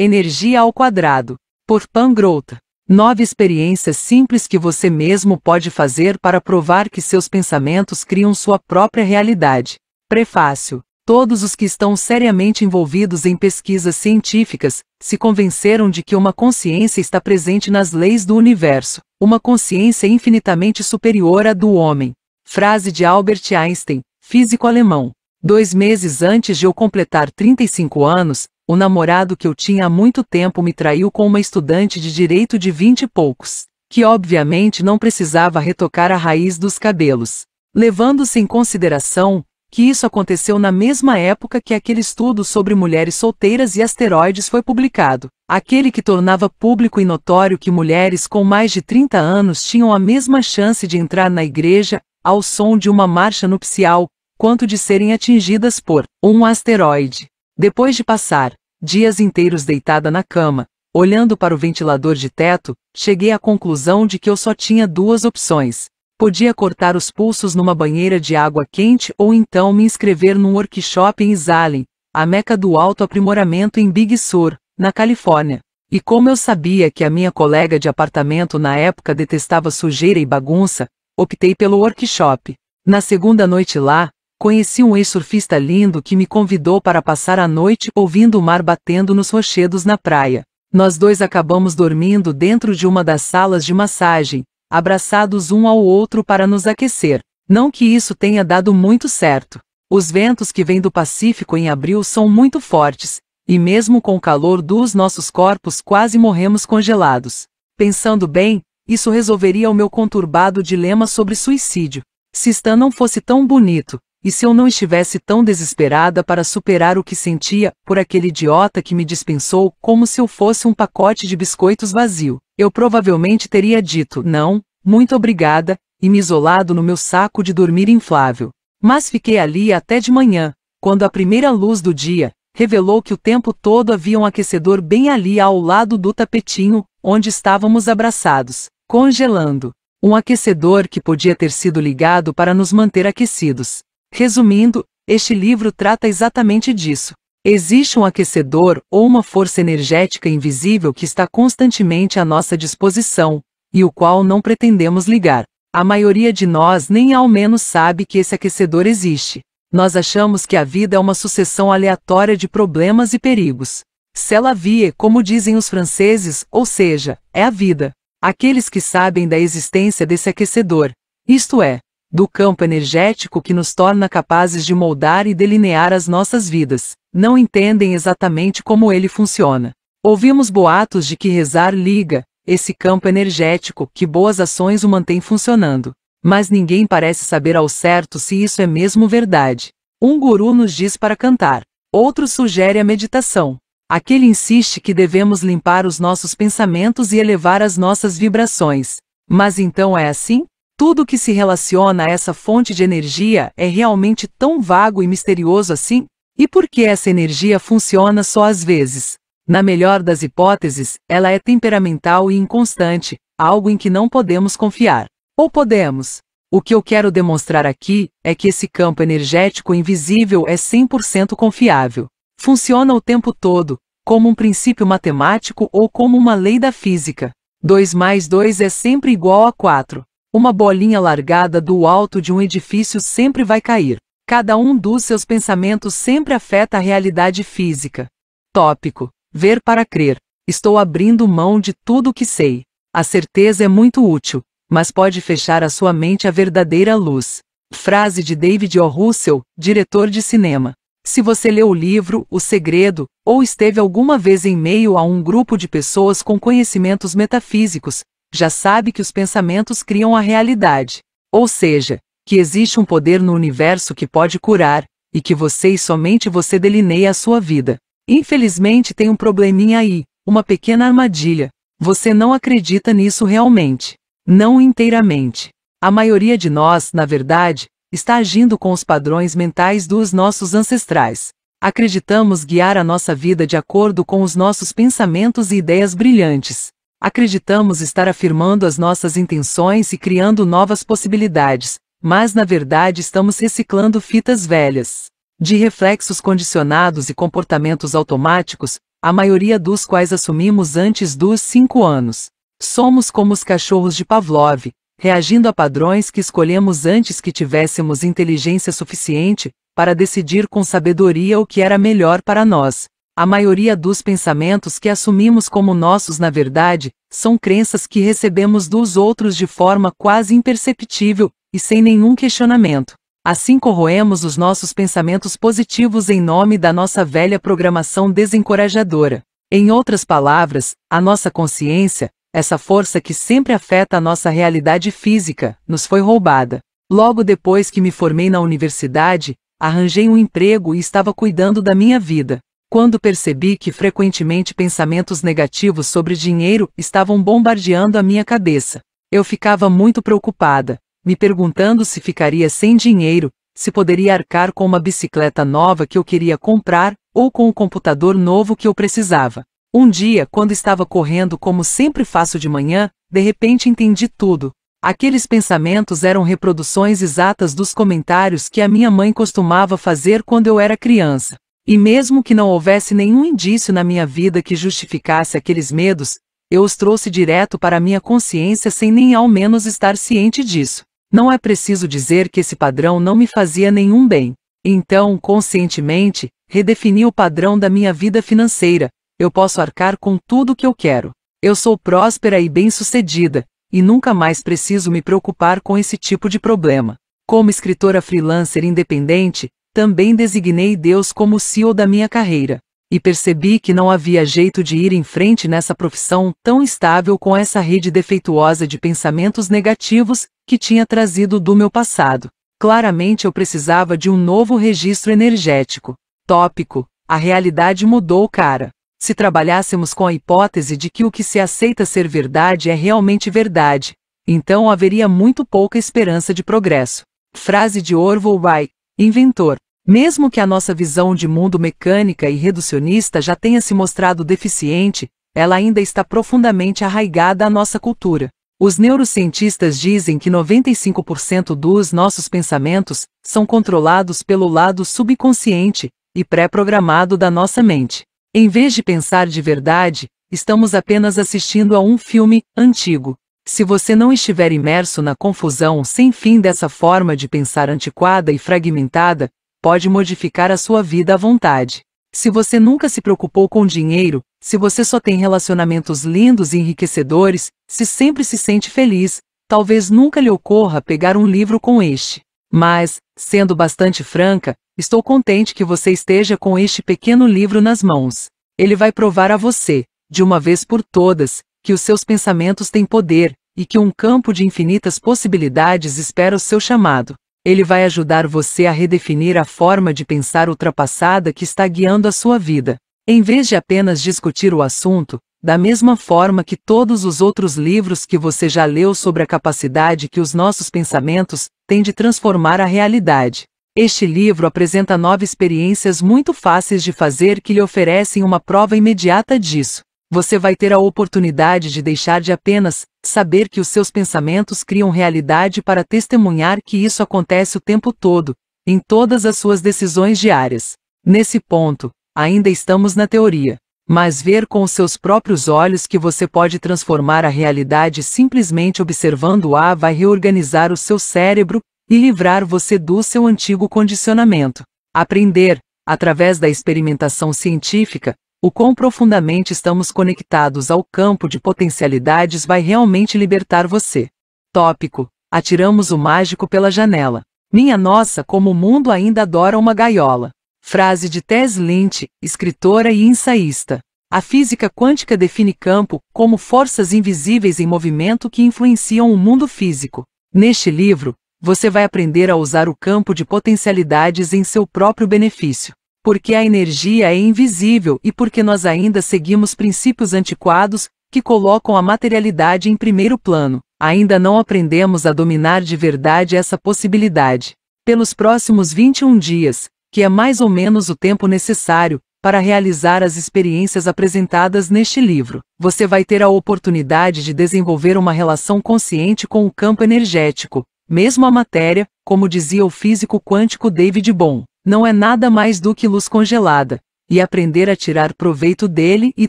Energia ao quadrado. Por Pan Growth. 9 experiências simples que você mesmo pode fazer para provar que seus pensamentos criam sua própria realidade. Prefácio. Todos os que estão seriamente envolvidos em pesquisas científicas se convenceram de que uma consciência está presente nas leis do universo, uma consciência infinitamente superior à do homem. Frase de Albert Einstein, físico alemão. 2 meses antes de eu completar 35 anos, o namorado que eu tinha há muito tempo me traiu com uma estudante de direito de 20 e poucos, que obviamente não precisava retocar a raiz dos cabelos. Levando-se em consideração que isso aconteceu na mesma época que aquele estudo sobre mulheres solteiras e asteroides foi publicado, aquele que tornava público e notório que mulheres com mais de 30 anos tinham a mesma chance de entrar na igreja, ao som de uma marcha nupcial, quanto de serem atingidas por um asteroide. Depois de passar dias inteiros deitada na cama, olhando para o ventilador de teto, cheguei à conclusão de que eu só tinha 2 opções. Podia cortar os pulsos numa banheira de água quente ou então me inscrever num workshop em Salem, a meca do autoaprimoramento em Big Sur, na Califórnia. E como eu sabia que a minha colega de apartamento na época detestava sujeira e bagunça, optei pelo workshop. Na segunda noite lá, conheci um ex-surfista lindo que me convidou para passar a noite ouvindo o mar batendo nos rochedos na praia. Nós 2 acabamos dormindo dentro de uma das salas de massagem, abraçados um ao outro para nos aquecer. Não que isso tenha dado muito certo. Os ventos que vêm do Pacífico em abril são muito fortes, e mesmo com o calor dos nossos corpos quase morremos congelados. Pensando bem, isso resolveria o meu conturbado dilema sobre suicídio. Se Stan não fosse tão bonito, e se eu não estivesse tão desesperada para superar o que sentia por aquele idiota que me dispensou como se eu fosse um pacote de biscoitos vazio, eu provavelmente teria dito não, muito obrigada, e me isolado no meu saco de dormir inflável. Mas fiquei ali até de manhã, quando a primeira luz do dia revelou que o tempo todo havia um aquecedor bem ali ao lado do tapetinho, onde estávamos abraçados, congelando. Um aquecedor que podia ter sido ligado para nos manter aquecidos. Resumindo, este livro trata exatamente disso. Existe um aquecedor ou uma força energética invisível que está constantemente à nossa disposição, e o qual não pretendemos ligar. A maioria de nós nem ao menos sabe que esse aquecedor existe. Nós achamos que a vida é uma sucessão aleatória de problemas e perigos. C'est la vie, como dizem os franceses, ou seja, é a vida. Aqueles que sabem da existência desse aquecedor, isto é, do campo energético que nos torna capazes de moldar e delinear as nossas vidas, não entendem exatamente como ele funciona. Ouvimos boatos de que rezar liga esse campo energético, que boas ações o mantém funcionando. Mas ninguém parece saber ao certo se isso é mesmo verdade. Um guru nos diz para cantar, outro sugere a meditação. Aquele insiste que devemos limpar os nossos pensamentos e elevar as nossas vibrações. Mas então é assim? Tudo que se relaciona a essa fonte de energia é realmente tão vago e misterioso assim? E por que essa energia funciona só às vezes? Na melhor das hipóteses, ela é temperamental e inconstante, algo em que não podemos confiar. Ou podemos? O que eu quero demonstrar aqui é que esse campo energético invisível é 100% confiável. Funciona o tempo todo, como um princípio matemático ou como uma lei da física. 2 mais 2 é sempre igual a 4. Uma bolinha largada do alto de um edifício sempre vai cair. Cada um dos seus pensamentos sempre afeta a realidade física. Tópico: ver para crer. Estou abrindo mão de tudo o que sei. A certeza é muito útil, mas pode fechar a sua mente à verdadeira luz. Frase de David O. Russell, diretor de cinema. Se você leu o livro O Segredo, ou esteve alguma vez em meio a um grupo de pessoas com conhecimentos metafísicos, já sabe que os pensamentos criam a realidade. Ou seja, que existe um poder no universo que pode curar, e que você e somente você delineia a sua vida. Infelizmente tem um probleminha aí, uma pequena armadilha. Você não acredita nisso realmente. Não inteiramente. A maioria de nós, na verdade, está agindo com os padrões mentais dos nossos ancestrais. Acreditamos guiar a nossa vida de acordo com os nossos pensamentos e ideias brilhantes. Acreditamos estar afirmando as nossas intenções e criando novas possibilidades, mas na verdade estamos reciclando fitas velhas. De reflexos condicionados e comportamentos automáticos, a maioria dos quais assumimos antes dos 5 anos. Somos como os cachorros de Pavlov, reagindo a padrões que escolhemos antes que tivéssemos inteligência suficiente para decidir com sabedoria o que era melhor para nós. A maioria dos pensamentos que assumimos como nossos, na verdade, são crenças que recebemos dos outros de forma quase imperceptível e sem nenhum questionamento. Assim corroemos os nossos pensamentos positivos em nome da nossa velha programação desencorajadora. Em outras palavras, a nossa consciência, essa força que sempre afeta a nossa realidade física, nos foi roubada. Logo depois que me formei na universidade, arranjei um emprego e estava cuidando da minha vida. Quando percebi que frequentemente pensamentos negativos sobre dinheiro estavam bombardeando a minha cabeça, eu ficava muito preocupada, me perguntando se ficaria sem dinheiro, se poderia arcar com uma bicicleta nova que eu queria comprar, ou com o computador novo que eu precisava. Um dia, quando estava correndo como sempre faço de manhã, de repente entendi tudo. Aqueles pensamentos eram reproduções exatas dos comentários que a minha mãe costumava fazer quando eu era criança. E mesmo que não houvesse nenhum indício na minha vida que justificasse aqueles medos, eu os trouxe direto para a minha consciência sem nem ao menos estar ciente disso. Não é preciso dizer que esse padrão não me fazia nenhum bem. Então, conscientemente, redefini o padrão da minha vida financeira. Eu posso arcar com tudo o que eu quero. Eu sou próspera e bem-sucedida, e nunca mais preciso me preocupar com esse tipo de problema. Como escritora freelancer independente, também designei Deus como CEO da minha carreira, e percebi que não havia jeito de ir em frente nessa profissão tão estável com essa rede defeituosa de pensamentos negativos que tinha trazido do meu passado. Claramente eu precisava de um novo registro energético. Tópico: a realidade mudou, cara. Se trabalhássemos com a hipótese de que o que se aceita ser verdade é realmente verdade, então haveria muito pouca esperança de progresso. Frase de Orville Wright, inventor. Mesmo que a nossa visão de mundo mecânica e reducionista já tenha se mostrado deficiente, ela ainda está profundamente arraigada à nossa cultura. Os neurocientistas dizem que 95% dos nossos pensamentos são controlados pelo lado subconsciente e pré-programado da nossa mente. Em vez de pensar de verdade, estamos apenas assistindo a um filme antigo. Se você não estiver imerso na confusão sem fim dessa forma de pensar antiquada e fragmentada, pode modificar a sua vida à vontade. Se você nunca se preocupou com dinheiro, se você só tem relacionamentos lindos e enriquecedores, se sempre se sente feliz, talvez nunca lhe ocorra pegar um livro com este. Mas, sendo bastante franca, estou contente que você esteja com este pequeno livro nas mãos. Ele vai provar a você, de uma vez por todas, que os seus pensamentos têm poder, e que um campo de infinitas possibilidades espera o seu chamado. Ele vai ajudar você a redefinir a forma de pensar ultrapassada que está guiando a sua vida. Em vez de apenas discutir o assunto, da mesma forma que todos os outros livros que você já leu sobre a capacidade que os nossos pensamentos têm de transformar a realidade. Este livro apresenta 9 experiências muito fáceis de fazer que lhe oferecem uma prova imediata disso. Você vai ter a oportunidade de deixar de apenas saber que os seus pensamentos criam realidade para testemunhar que isso acontece o tempo todo, em todas as suas decisões diárias. Nesse ponto, ainda estamos na teoria, mas ver com os seus próprios olhos que você pode transformar a realidade simplesmente observando-a vai reorganizar o seu cérebro e livrar você do seu antigo condicionamento. Aprender, através da experimentação científica, o quão profundamente estamos conectados ao campo de potencialidades vai realmente libertar você. Tópico: atiramos o mágico pela janela. Minha nossa, como o mundo ainda adora uma gaiola. Frase de Tess Lynch, escritora e ensaísta. A física quântica define campo como forças invisíveis em movimento que influenciam o mundo físico. Neste livro, você vai aprender a usar o campo de potencialidades em seu próprio benefício. Porque a energia é invisível e porque nós ainda seguimos princípios antiquados que colocam a materialidade em primeiro plano, ainda não aprendemos a dominar de verdade essa possibilidade. Pelos próximos 21 dias, que é mais ou menos o tempo necessário para realizar as experiências apresentadas neste livro, você vai ter a oportunidade de desenvolver uma relação consciente com o campo energético, mesmo a matéria, como dizia o físico quântico David Bohm. Não é nada mais do que luz congelada, e aprender a tirar proveito dele e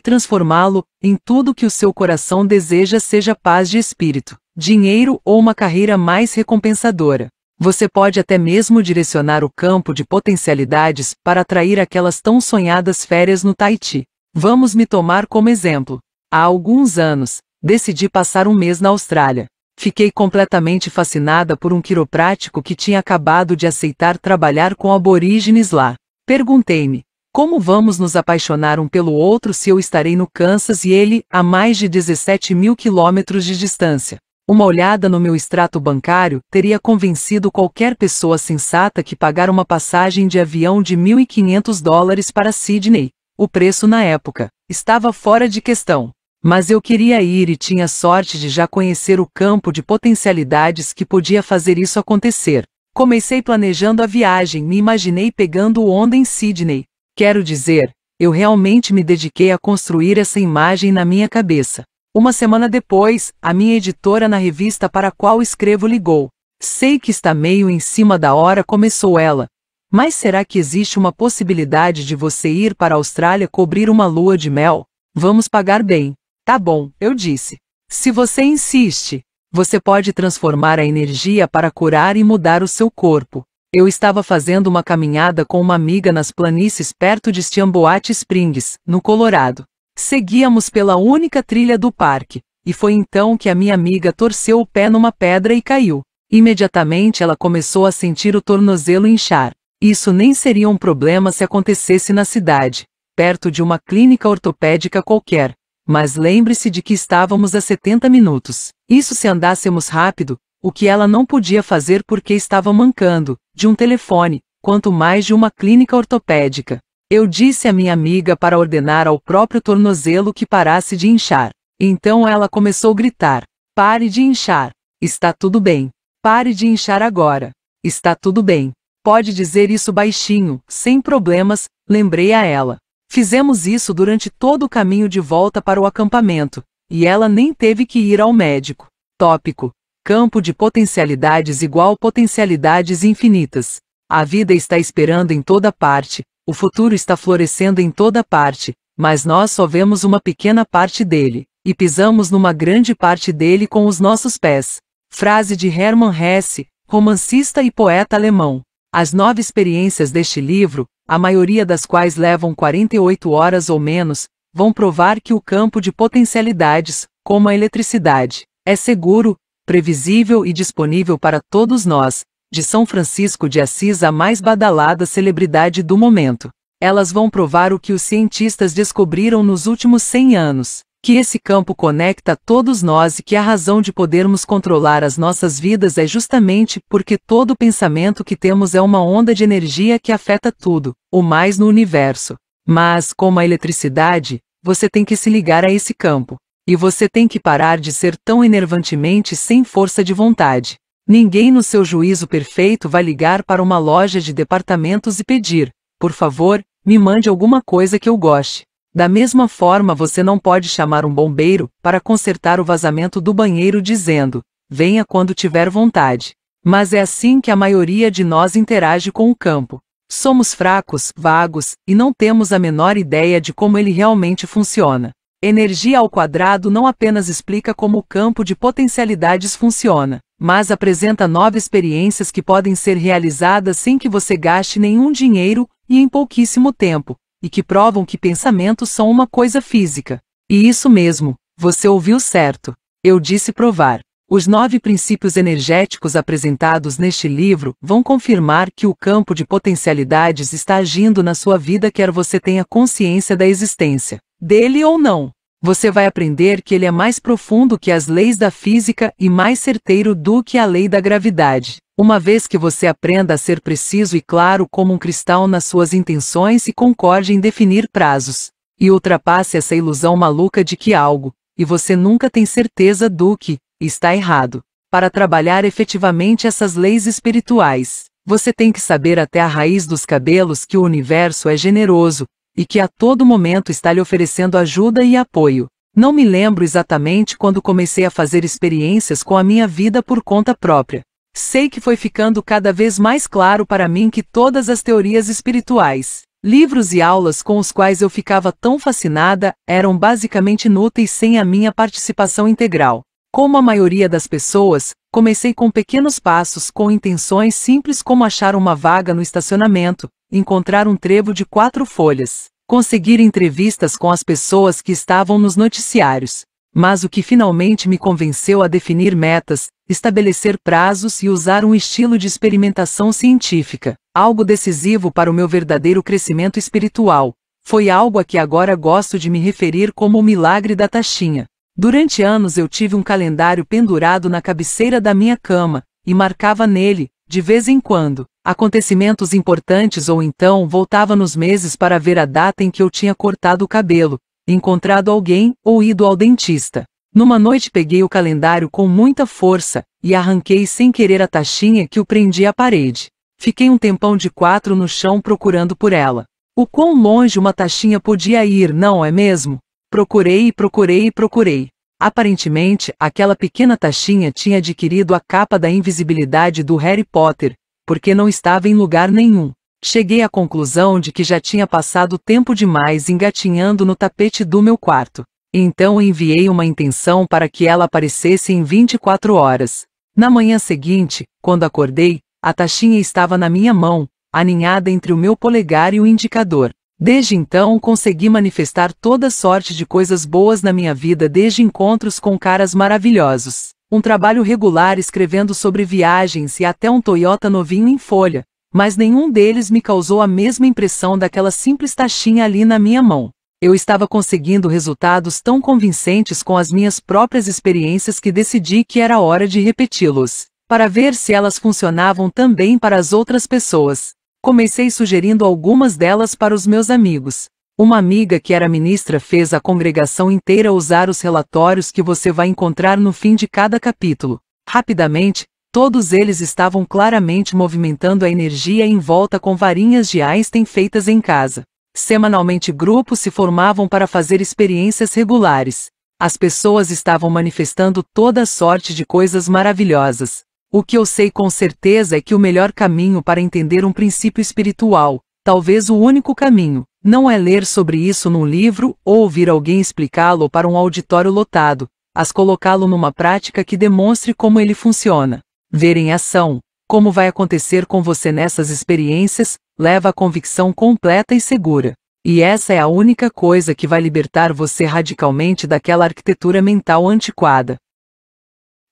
transformá-lo em tudo que o seu coração deseja, seja paz de espírito, dinheiro ou uma carreira mais recompensadora. Você pode até mesmo direcionar o campo de potencialidades para atrair aquelas tão sonhadas férias no Tahiti. Vamos me tomar como exemplo. Há alguns anos, decidi passar um mês na Austrália. Fiquei completamente fascinada por um quiroprático que tinha acabado de aceitar trabalhar com aborígenes lá. Perguntei-me, como vamos nos apaixonar um pelo outro se eu estarei no Kansas e ele a mais de 17.000 quilômetros de distância? Uma olhada no meu extrato bancário teria convencido qualquer pessoa sensata que pagar uma passagem de avião de $1.500 para Sydney, o preço na época, estava fora de questão. Mas eu queria ir e tinha sorte de já conhecer o campo de potencialidades que podia fazer isso acontecer. Comecei planejando a viagem, me imaginei pegando onda em Sydney. Quero dizer, eu realmente me dediquei a construir essa imagem na minha cabeça. Uma semana depois, a minha editora na revista para a qual escrevo ligou. Sei que está meio em cima da hora, começou ela. Mas será que existe uma possibilidade de você ir para a Austrália cobrir uma lua de mel? Vamos pagar bem. Tá bom, eu disse. Se você insiste, você pode transformar a energia para curar e mudar o seu corpo. Eu estava fazendo uma caminhada com uma amiga nas planícies perto de Steamboat Springs, no Colorado. Seguíamos pela única trilha do parque, e foi então que a minha amiga torceu o pé numa pedra e caiu. Imediatamente ela começou a sentir o tornozelo inchar. Isso nem seria um problema se acontecesse na cidade, perto de uma clínica ortopédica qualquer. Mas lembre-se de que estávamos a 70 minutos. Isso se andássemos rápido, o que ela não podia fazer porque estava mancando, de um telefone, quanto mais de uma clínica ortopédica. Eu disse à minha amiga para ordenar ao próprio tornozelo que parasse de inchar. Então ela começou a gritar: pare de inchar. Está tudo bem. Pare de inchar agora. Está tudo bem. Pode dizer isso baixinho, sem problemas, lembrei a ela. Fizemos isso durante todo o caminho de volta para o acampamento, e ela nem teve que ir ao médico. Tópico: campo de potencialidades igual potencialidades infinitas. A vida está esperando em toda parte, o futuro está florescendo em toda parte, mas nós só vemos uma pequena parte dele, e pisamos numa grande parte dele com os nossos pés. Frase de Hermann Hesse, romancista e poeta alemão. As 9 experiências deste livro, a maioria das quais levam 48 horas ou menos, vão provar que o campo de potencialidades, como a eletricidade, é seguro, previsível e disponível para todos nós, de São Francisco de Assis à mais badalada celebridade do momento. Elas vão provar o que os cientistas descobriram nos últimos 100 anos, que esse campo conecta todos nós e que a razão de podermos controlar as nossas vidas é justamente porque todo pensamento que temos é uma onda de energia que afeta tudo, o mais no universo. Mas, como a eletricidade, você tem que se ligar a esse campo. E você tem que parar de ser tão enervantemente sem força de vontade. Ninguém no seu juízo perfeito vai ligar para uma loja de departamentos e pedir: por favor, me mande alguma coisa que eu goste. Da mesma forma, você não pode chamar um bombeiro para consertar o vazamento do banheiro dizendo: venha quando tiver vontade. Mas é assim que a maioria de nós interage com o campo. Somos fracos, vagos, e não temos a menor ideia de como ele realmente funciona. Energia ao quadrado não apenas explica como o campo de potencialidades funciona, mas apresenta 9 experiências que podem ser realizadas sem que você gaste nenhum dinheiro e em pouquíssimo tempo, e que provam que pensamentos são uma coisa física. E isso mesmo, você ouviu certo. Eu disse provar. Os 9 princípios energéticos apresentados neste livro vão confirmar que o campo de potencialidades está agindo na sua vida, quer você tenha consciência da existência dele ou não. Você vai aprender que ele é mais profundo que as leis da física e mais certeiro do que a lei da gravidade. Uma vez que você aprenda a ser preciso e claro como um cristal nas suas intenções e concorde em definir prazos. E ultrapasse essa ilusão maluca de que algo, e você nunca tem certeza do que, está errado. Para trabalhar efetivamente essas leis espirituais, você tem que saber até a raiz dos cabelos que o universo é generoso, e que a todo momento está lhe oferecendo ajuda e apoio. Não me lembro exatamente quando comecei a fazer experiências com a minha vida por conta própria. Sei que foi ficando cada vez mais claro para mim que todas as teorias espirituais, Livros e aulas com os quais eu ficava tão fascinada eram basicamente inúteis sem a minha participação integral. Como a maioria das pessoas, comecei com pequenos passos com intenções simples como achar uma vaga no estacionamento, encontrar um trevo de 4 folhas, conseguir entrevistas com as pessoas que estavam nos noticiários. Mas o que finalmente me convenceu a definir metas, estabelecer prazos e usar um estilo de experimentação científica, algo decisivo para o meu verdadeiro crescimento espiritual, foi algo a que agora gosto de me referir como o milagre da taxinha. Durante anos eu tive um calendário pendurado na cabeceira da minha cama, e marcava nele, de vez em quando, acontecimentos importantes ou então voltava nos meses para ver a data em que eu tinha cortado o cabelo, encontrado alguém ou ido ao dentista. Numa noite peguei o calendário com muita força e arranquei sem querer a taxinha que o prendia à parede. Fiquei um tempão de 4 no chão procurando por ela. O quão longe uma taxinha podia ir, não é mesmo? Procurei e procurei e procurei. Aparentemente, aquela pequena taxinha tinha adquirido a capa da invisibilidade do Harry Potter, porque não estava em lugar nenhum. Cheguei à conclusão de que já tinha passado tempo demais engatinhando no tapete do meu quarto. Então enviei uma intenção para que ela aparecesse em 24 horas. Na manhã seguinte, quando acordei, a taxinha estava na minha mão, aninhada entre o meu polegar e o indicador. Desde então consegui manifestar toda sorte de coisas boas na minha vida, desde encontros com caras maravilhosos, um trabalho regular escrevendo sobre viagens e até um Toyota novinho em folha. Mas nenhum deles me causou a mesma impressão daquela simples taxinha ali na minha mão. Eu estava conseguindo resultados tão convincentes com as minhas próprias experiências que decidi que era hora de repeti-los, para ver se elas funcionavam também para as outras pessoas. Comecei sugerindo algumas delas para os meus amigos. Uma amiga que era ministra fez a congregação inteira usar os relatórios que você vai encontrar no fim de cada capítulo. Rapidamente, todos eles estavam claramente movimentando a energia em volta com varinhas de Einstein feitas em casa. Semanalmente grupos se formavam para fazer experiências regulares. As pessoas estavam manifestando toda sorte de coisas maravilhosas. O que eu sei com certeza é que o melhor caminho para entender um princípio espiritual, talvez o único caminho, não é ler sobre isso num livro ou ouvir alguém explicá-lo para um auditório lotado, mas colocá-lo numa prática que demonstre como ele funciona. Ver em ação como vai acontecer com você nessas experiências, leva à convicção completa e segura. E essa é a única coisa que vai libertar você radicalmente daquela arquitetura mental antiquada.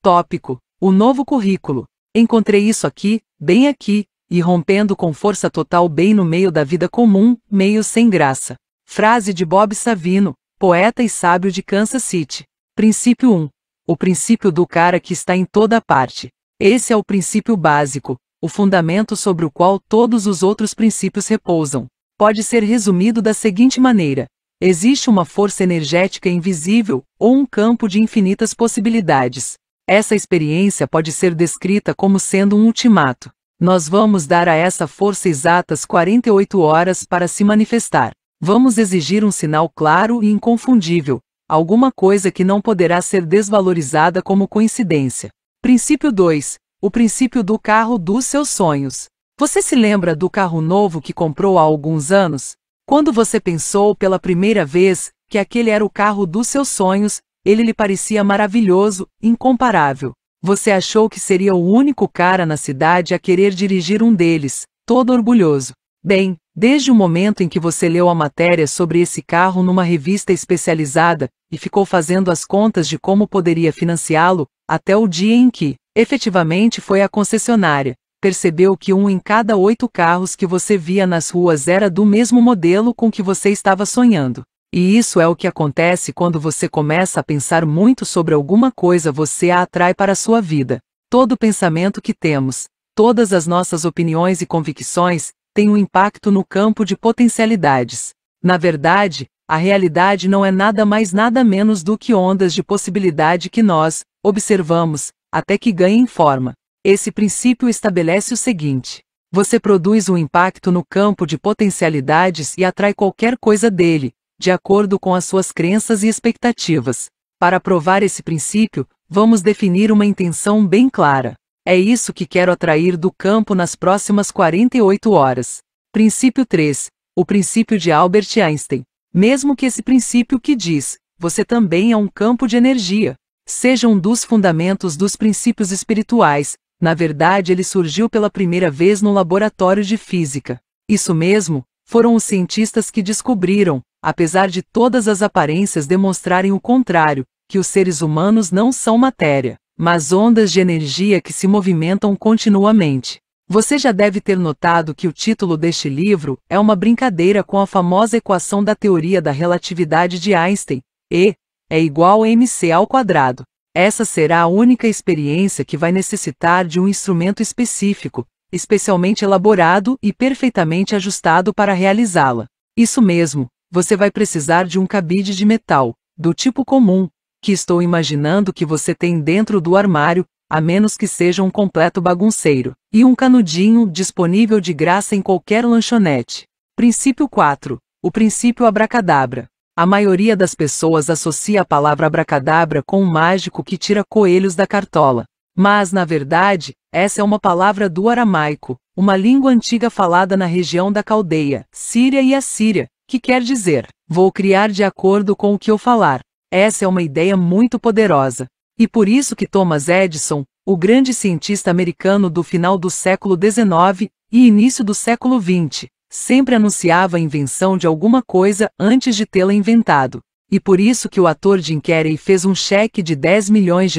Tópico: o novo currículo. Encontrei isso aqui, bem aqui, e rompendo com força total bem no meio da vida comum, meio sem graça. Frase de Bob Savino, poeta e sábio de Kansas City. Princípio 1. O princípio do cara que está em toda parte. Esse é o princípio básico, o fundamento sobre o qual todos os outros princípios repousam. Pode ser resumido da seguinte maneira: existe uma força energética invisível, ou um campo de infinitas possibilidades. Essa experiência pode ser descrita como sendo um ultimato. Nós vamos dar a essa força exatas 48 horas para se manifestar. Vamos exigir um sinal claro e inconfundível, alguma coisa que não poderá ser desvalorizada como coincidência. Princípio 2. O princípio do carro dos seus sonhos. Você se lembra do carro novo que comprou há alguns anos? Quando você pensou pela primeira vez que aquele era o carro dos seus sonhos, ele lhe parecia maravilhoso, incomparável. Você achou que seria o único cara na cidade a querer dirigir um deles, todo orgulhoso. Bem, desde o momento em que você leu a matéria sobre esse carro numa revista especializada, e ficou fazendo as contas de como poderia financiá-lo, até o dia em que, efetivamente foi à concessionária, percebeu que 1 em cada 8 carros que você via nas ruas era do mesmo modelo com que você estava sonhando. E isso é o que acontece quando você começa a pensar muito sobre alguma coisa, você a atrai para a sua vida. Todo pensamento que temos, todas as nossas opiniões e convicções, têm um impacto no campo de potencialidades. Na verdade, a realidade não é nada mais nada menos do que ondas de possibilidade que nós observamos, até que ganhem forma. Esse princípio estabelece o seguinte: você produz um impacto no campo de potencialidades e atrai qualquer coisa dele, de acordo com as suas crenças e expectativas. Para provar esse princípio, vamos definir uma intenção bem clara. É isso que quero atrair do campo nas próximas 48 horas. Princípio 3. o princípio de Albert Einstein. Mesmo que esse princípio que diz, você também é um campo de energia, seja um dos fundamentos dos princípios espirituais, na verdade ele surgiu pela primeira vez no laboratório de física. Isso mesmo, foram os cientistas que descobriram, apesar de todas as aparências demonstrarem o contrário, que os seres humanos não são matéria, mas ondas de energia que se movimentam continuamente. Você já deve ter notado que o título deste livro é uma brincadeira com a famosa equação da teoria da relatividade de Einstein, E é igual a mc². Essa será a única experiência que vai necessitar de um instrumento específico, especialmente elaborado e perfeitamente ajustado para realizá-la. Isso mesmo, você vai precisar de um cabide de metal, do tipo comum, que estou imaginando que você tem dentro do armário, a menos que seja um completo bagunceiro, e um canudinho disponível de graça em qualquer lanchonete. Princípio 4. O princípio abracadabra. A maioria das pessoas associa a palavra abracadabra com um mágico que tira coelhos da cartola. Mas, na verdade, essa é uma palavra do aramaico, uma língua antiga falada na região da Caldeia, Síria e Assíria, que quer dizer, vou criar de acordo com o que eu falar. Essa é uma ideia muito poderosa. E por isso que Thomas Edison, o grande cientista americano do final do século XIX e início do século XX, sempre anunciava a invenção de alguma coisa antes de tê-la inventado. E por isso que o ator Jim Carrey fez um cheque de $10 milhões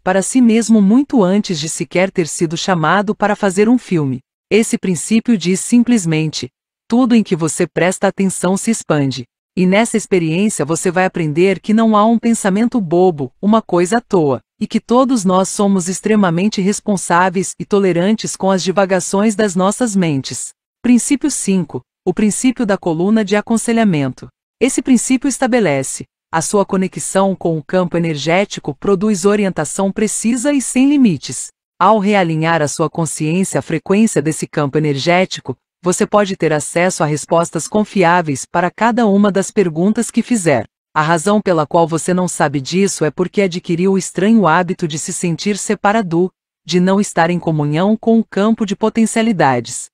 para si mesmo muito antes de sequer ter sido chamado para fazer um filme. Esse princípio diz simplesmente, tudo em que você presta atenção se expande. E nessa experiência você vai aprender que não há um pensamento bobo, uma coisa à toa, e que todos nós somos extremamente responsáveis e tolerantes com as divagações das nossas mentes. Princípio 5. O princípio da coluna de aconselhamento. Esse princípio estabelece, a sua conexão com o campo energético produz orientação precisa e sem limites. Ao realinhar a sua consciência à frequência desse campo energético, você pode ter acesso a respostas confiáveis para cada uma das perguntas que fizer. A razão pela qual você não sabe disso é porque adquiriu o estranho hábito de se sentir separado, de não estar em comunhão com o campo de potencialidades.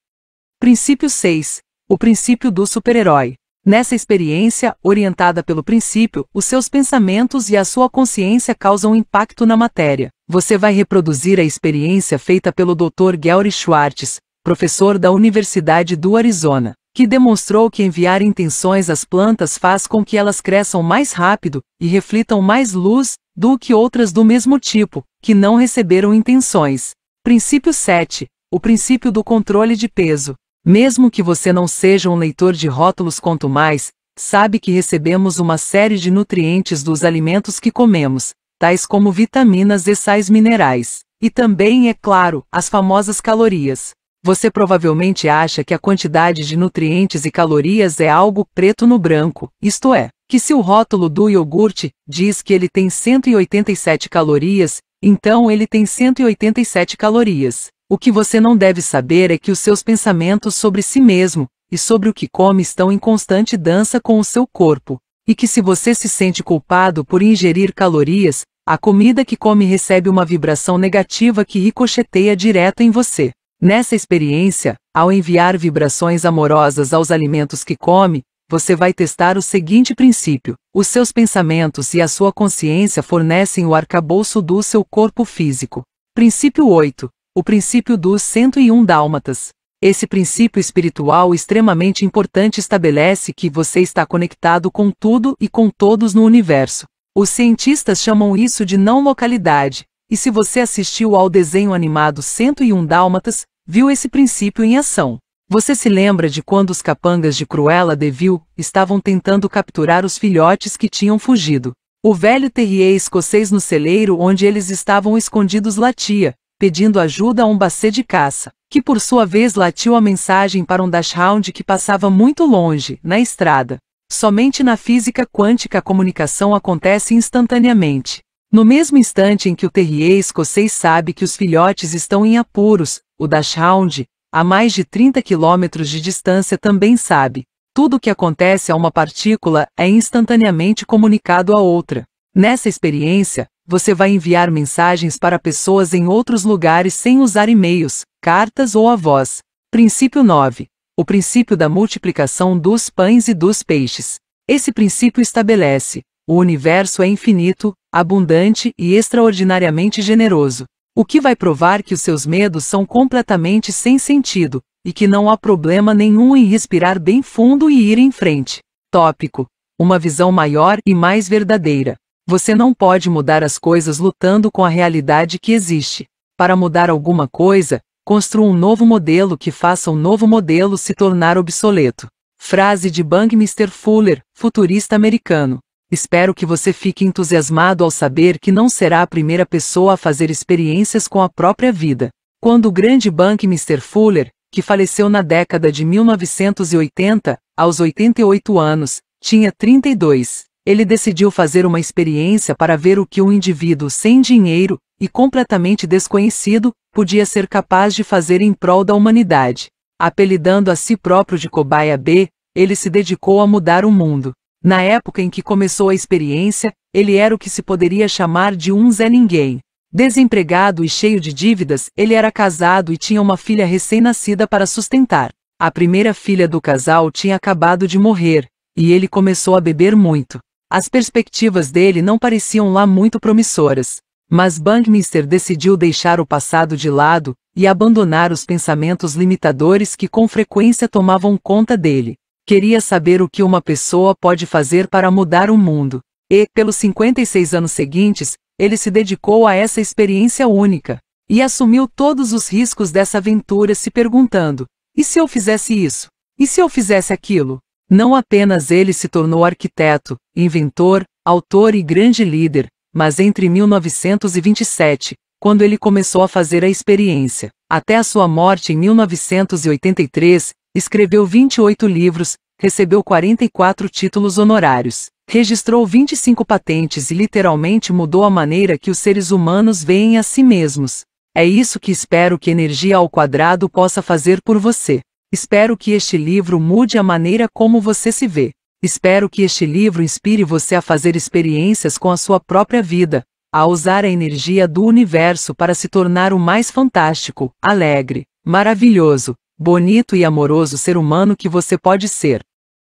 Princípio 6. O princípio do super-herói. Nessa experiência, orientada pelo princípio, os seus pensamentos e a sua consciência causam impacto na matéria. Você vai reproduzir a experiência feita pelo Dr. Gary Schwartz, professor da Universidade do Arizona, que demonstrou que enviar intenções às plantas faz com que elas cresçam mais rápido e reflitam mais luz do que outras do mesmo tipo, que não receberam intenções. Princípio 7. O princípio do controle de peso. Mesmo que você não seja um leitor de rótulos quanto mais, sabe que recebemos uma série de nutrientes dos alimentos que comemos, tais como vitaminas e sais minerais. E também, é claro, as famosas calorias. Você provavelmente acha que a quantidade de nutrientes e calorias é algo preto no branco, isto é, que se o rótulo do iogurte diz que ele tem 187 calorias, então ele tem 187 calorias. O que você não deve saber é que os seus pensamentos sobre si mesmo e sobre o que come estão em constante dança com o seu corpo, e que se você se sente culpado por ingerir calorias, a comida que come recebe uma vibração negativa que ricocheteia direto em você. Nessa experiência, ao enviar vibrações amorosas aos alimentos que come, você vai testar o seguinte princípio: os seus pensamentos e a sua consciência fornecem o arcabouço do seu corpo físico. Princípio 8. O princípio dos 101 dálmatas. Esse princípio espiritual extremamente importante estabelece que você está conectado com tudo e com todos no universo. Os cientistas chamam isso de não localidade, e se você assistiu ao desenho animado 101 dálmatas, viu esse princípio em ação. Você se lembra de quando os capangas de Cruella de Vil estavam tentando capturar os filhotes que tinham fugido? O velho terrier escocês no celeiro onde eles estavam escondidos latia, pedindo ajuda a um bacê de caça, que por sua vez latiu a mensagem para um dachshund que passava muito longe, na estrada. Somente na física quântica a comunicação acontece instantaneamente. No mesmo instante em que o terrier escocês sabe que os filhotes estão em apuros, o dachshund, a mais de 30 quilômetros de distância também sabe. Tudo o que acontece a uma partícula é instantaneamente comunicado a outra. Nessa experiência, você vai enviar mensagens para pessoas em outros lugares sem usar e-mails, cartas ou a voz. Princípio 9. o princípio da multiplicação dos pães e dos peixes. Esse princípio estabelece: o universo é infinito, abundante e extraordinariamente generoso, o que vai provar que os seus medos são completamente sem sentido, e que não há problema nenhum em respirar bem fundo e ir em frente. Tópico: uma visão maior e mais verdadeira. Você não pode mudar as coisas lutando com a realidade que existe. Para mudar alguma coisa, construa um novo modelo que faça o novo modelo se tornar obsoleto. Frase de Buckminster Fuller, futurista americano. Espero que você fique entusiasmado ao saber que não será a primeira pessoa a fazer experiências com a própria vida. Quando o grande Buckminster Fuller, que faleceu na década de 1980, aos 88 anos, tinha 32, ele decidiu fazer uma experiência para ver o que um indivíduo sem dinheiro, e completamente desconhecido, podia ser capaz de fazer em prol da humanidade. Apelidando a si próprio de Cobaia B, ele se dedicou a mudar o mundo. Na época em que começou a experiência, ele era o que se poderia chamar de um Zé Ninguém. Desempregado e cheio de dívidas, ele era casado e tinha uma filha recém-nascida para sustentar. A primeira filha do casal tinha acabado de morrer, e ele começou a beber muito. As perspectivas dele não pareciam lá muito promissoras. Mas Buckminster decidiu deixar o passado de lado e abandonar os pensamentos limitadores que com frequência tomavam conta dele. Queria saber o que uma pessoa pode fazer para mudar o mundo. E, pelos 56 anos seguintes, ele se dedicou a essa experiência única. E assumiu todos os riscos dessa aventura se perguntando: e se eu fizesse isso? E se eu fizesse aquilo? Não apenas ele se tornou arquiteto, inventor, autor e grande líder, mas entre 1927, quando ele começou a fazer a experiência, até a sua morte em 1983, escreveu 28 livros, recebeu 44 títulos honorários, registrou 25 patentes e literalmente mudou a maneira que os seres humanos veem a si mesmos. É isso que espero que Energia ao Quadrado possa fazer por você. Espero que este livro mude a maneira como você se vê. Espero que este livro inspire você a fazer experiências com a sua própria vida, a usar a energia do universo para se tornar o mais fantástico, alegre, maravilhoso, bonito e amoroso ser humano que você pode ser.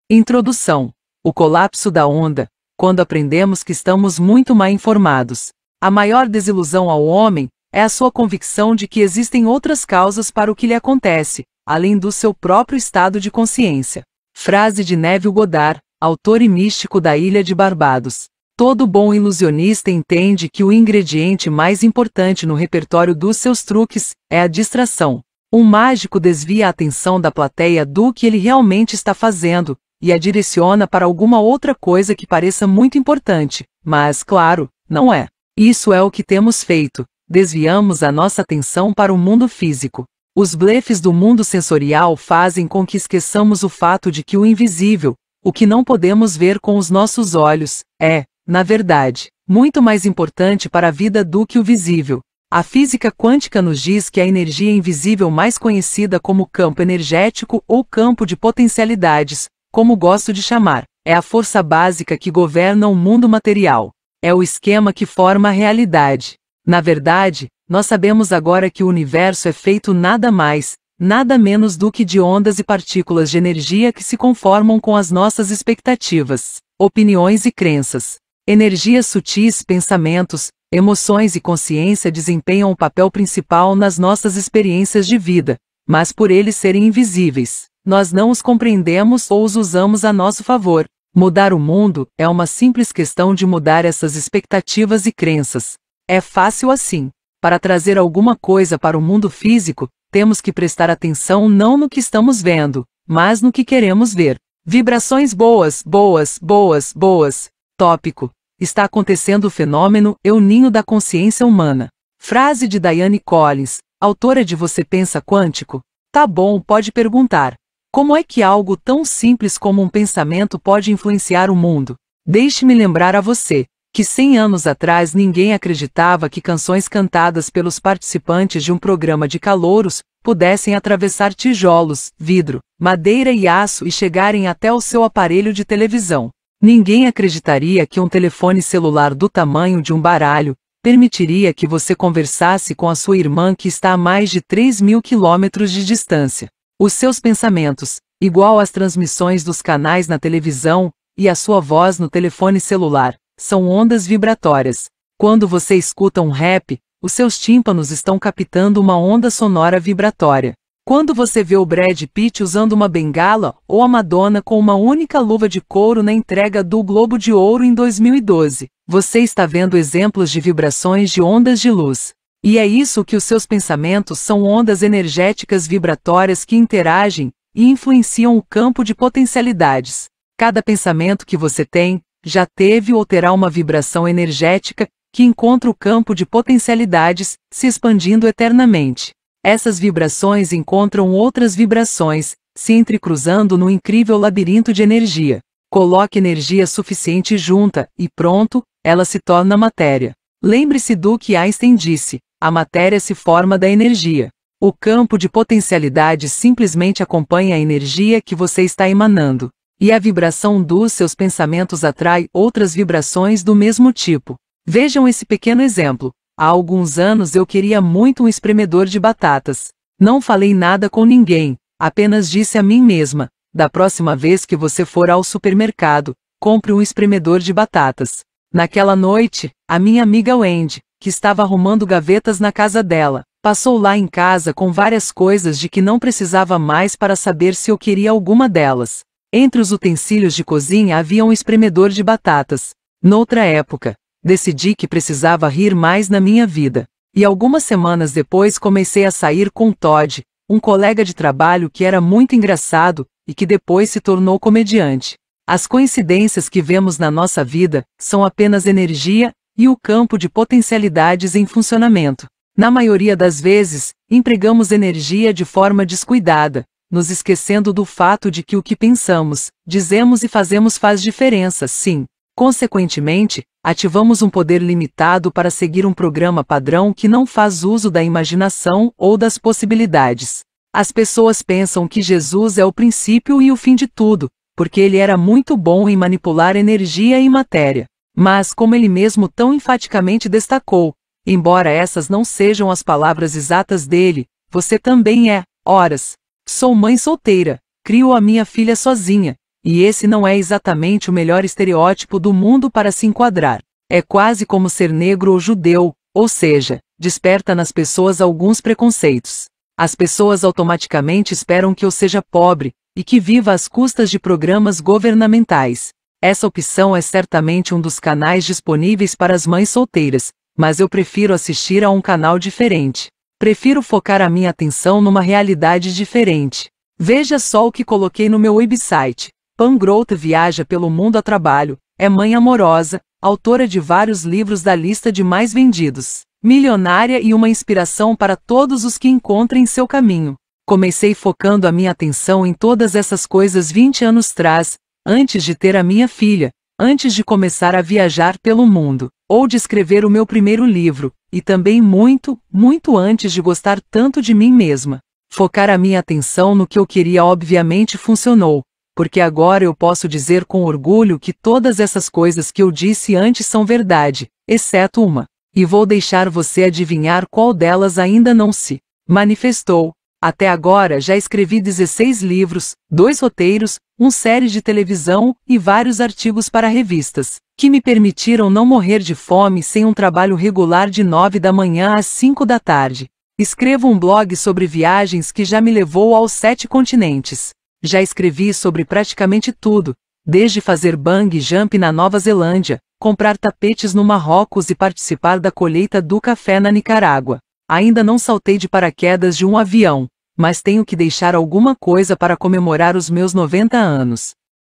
Introdução: o colapso da onda, quando aprendemos que estamos muito mal informados. A maior desilusão ao homem é a sua convicção de que existem outras causas para o que lhe acontece, além do seu próprio estado de consciência. Frase de Neville Goddard, autor e místico da Ilha de Barbados. Todo bom ilusionista entende que o ingrediente mais importante no repertório dos seus truques é a distração. Um mágico desvia a atenção da plateia do que ele realmente está fazendo e a direciona para alguma outra coisa que pareça muito importante, mas, claro, não é. Isso é o que temos feito. Desviamos a nossa atenção para o mundo físico. Os blefes do mundo sensorial fazem com que esqueçamos o fato de que o invisível, o que não podemos ver com os nossos olhos, é, na verdade, muito mais importante para a vida do que o visível. A física quântica nos diz que a energia invisível mais conhecida como campo energético ou campo de potencialidades, como gosto de chamar, é a força básica que governa o mundo material. É o esquema que forma a realidade. Na verdade, nós sabemos agora que o universo é feito nada mais, nada menos do que de ondas e partículas de energia que se conformam com as nossas expectativas, opiniões e crenças. Energias sutis, pensamentos, emoções e consciência desempenham o papel principal nas nossas experiências de vida, mas por eles serem invisíveis, nós não os compreendemos ou os usamos a nosso favor. Mudar o mundo é uma simples questão de mudar essas expectativas e crenças. É fácil assim. Para trazer alguma coisa para o mundo físico, temos que prestar atenção não no que estamos vendo, mas no que queremos ver. Vibrações boas, boas, boas, boas. Tópico: está acontecendo o fenômeno El Ninho da consciência humana. Frase de Diane Collins, autora de Você Pensa Quântico? Tá bom, pode perguntar. Como é que algo tão simples como um pensamento pode influenciar o mundo? Deixe-me lembrar a você que 100 anos atrás ninguém acreditava que canções cantadas pelos participantes de um programa de calouros pudessem atravessar tijolos, vidro, madeira e aço e chegarem até o seu aparelho de televisão. Ninguém acreditaria que um telefone celular do tamanho de um baralho permitiria que você conversasse com a sua irmã que está a mais de 3.000 quilômetros de distância. Os seus pensamentos, igual às transmissões dos canais na televisão e a sua voz no telefone celular, são ondas vibratórias. Quando você escuta um rap, os seus tímpanos estão captando uma onda sonora vibratória. Quando você vê o Brad Pitt usando uma bengala ou a Madonna com uma única luva de couro na entrega do Globo de Ouro em 2012, você está vendo exemplos de vibrações de ondas de luz. E é isso que os seus pensamentos são, ondas energéticas vibratórias que interagem e influenciam o campo de potencialidades. Cada pensamento que você tem, já teve ou terá uma vibração energética que encontra o campo de potencialidades, se expandindo eternamente. Essas vibrações encontram outras vibrações, se entrecruzando no incrível labirinto de energia. Coloque energia suficiente junta, e pronto, ela se torna matéria. Lembre-se do que Einstein disse: a matéria se forma da energia. O campo de potencialidades simplesmente acompanha a energia que você está emanando. E a vibração dos seus pensamentos atrai outras vibrações do mesmo tipo. Vejam esse pequeno exemplo. Há alguns anos eu queria muito um espremedor de batatas. Não falei nada com ninguém, apenas disse a mim mesma: da próxima vez que você for ao supermercado, compre um espremedor de batatas. Naquela noite, a minha amiga Wendy, que estava arrumando gavetas na casa dela, passou lá em casa com várias coisas de que não precisava mais para saber se eu queria alguma delas. Entre os utensílios de cozinha havia um espremedor de batatas. Noutra época, decidi que precisava rir mais na minha vida. E algumas semanas depois comecei a sair com Todd, um colega de trabalho que era muito engraçado e que depois se tornou comediante. As coincidências que vemos na nossa vida são apenas energia e o campo de potencialidades em funcionamento. Na maioria das vezes, empregamos energia de forma descuidada, nos esquecendo do fato de que o que pensamos, dizemos e fazemos faz diferença, sim. Consequentemente, ativamos um poder limitado para seguir um programa padrão que não faz uso da imaginação ou das possibilidades. As pessoas pensam que Jesus é o princípio e o fim de tudo, porque ele era muito bom em manipular energia e matéria. Mas, como ele mesmo tão enfaticamente destacou, embora essas não sejam as palavras exatas dele, você também é. Horas. Sou mãe solteira, crio a minha filha sozinha. E esse não é exatamente o melhor estereótipo do mundo para se enquadrar. É quase como ser negro ou judeu, ou seja, desperta nas pessoas alguns preconceitos. As pessoas automaticamente esperam que eu seja pobre, e que viva às custas de programas governamentais. Essa opção é certamente um dos canais disponíveis para as mães solteiras, mas eu prefiro assistir a um canal diferente. Prefiro focar a minha atenção numa realidade diferente. Veja só o que coloquei no meu website. Pam Grout viaja pelo mundo a trabalho, é mãe amorosa, autora de vários livros da lista de mais vendidos, milionária e uma inspiração para todos os que encontrem seu caminho. Comecei focando a minha atenção em todas essas coisas 20 anos atrás, antes de ter a minha filha, antes de começar a viajar pelo mundo, ou de escrever o meu primeiro livro, e também muito, muito antes de gostar tanto de mim mesma. Focar a minha atenção no que eu queria obviamente funcionou. Porque agora eu posso dizer com orgulho que todas essas coisas que eu disse antes são verdade, exceto uma. E vou deixar você adivinhar qual delas ainda não se manifestou. Até agora já escrevi 16 livros, 2 roteiros, uma série de televisão e vários artigos para revistas, que me permitiram não morrer de fome sem um trabalho regular de 9 da manhã às 5 da tarde. Escrevo um blog sobre viagens que já me levou aos 7 continentes. Já escrevi sobre praticamente tudo, desde fazer bungee jump na Nova Zelândia, comprar tapetes no Marrocos e participar da colheita do café na Nicarágua. Ainda não saltei de paraquedas de um avião, mas tenho que deixar alguma coisa para comemorar os meus 90 anos.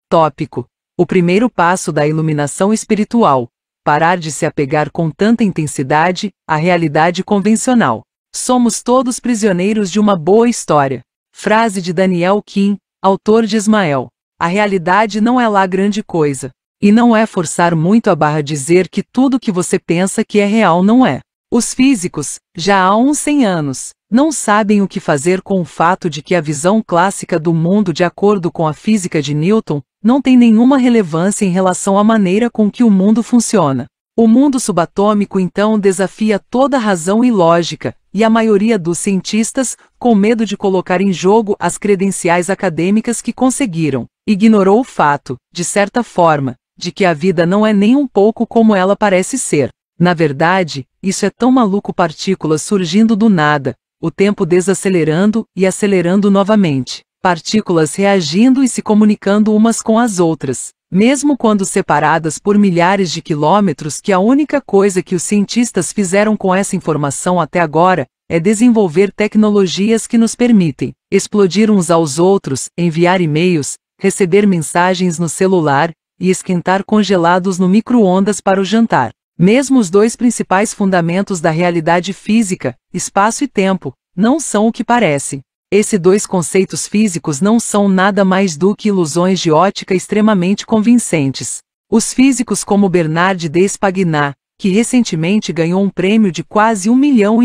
Tópico: o primeiro passo da iluminação espiritual. Parar de se apegar com tanta intensidade à realidade convencional. Somos todos prisioneiros de uma boa história. Frase de Daniel Kim, autor de Ismael. A realidade não é lá grande coisa. E não é forçar muito a barra dizer que tudo que você pensa que é real não é. Os físicos, já há uns 100 anos, não sabem o que fazer com o fato de que a visão clássica do mundo de acordo com a física de Newton não tem nenhuma relevância em relação à maneira com que o mundo funciona. O mundo subatômico então desafia toda razão e lógica, e a maioria dos cientistas, com medo de colocar em jogo as credenciais acadêmicas que conseguiram, ignorou o fato, de certa forma, de que a vida não é nem um pouco como ela parece ser. Na verdade, isso é tão maluco, partículas surgindo do nada, o tempo desacelerando e acelerando novamente, partículas reagindo e se comunicando umas com as outras, mesmo quando separadas por milhares de quilômetros, que a única coisa que os cientistas fizeram com essa informação até agora é desenvolver tecnologias que nos permitem explodir uns aos outros, enviar e-mails, receber mensagens no celular e esquentar congelados no micro-ondas para o jantar. Mesmo os dois principais fundamentos da realidade física, espaço e tempo, não são o que parecem. Esses dois conceitos físicos não são nada mais do que ilusões de ótica extremamente convincentes. Os físicos como Bernard de Espagnat, que recentemente ganhou um prêmio de quase US$ 1,5 milhão,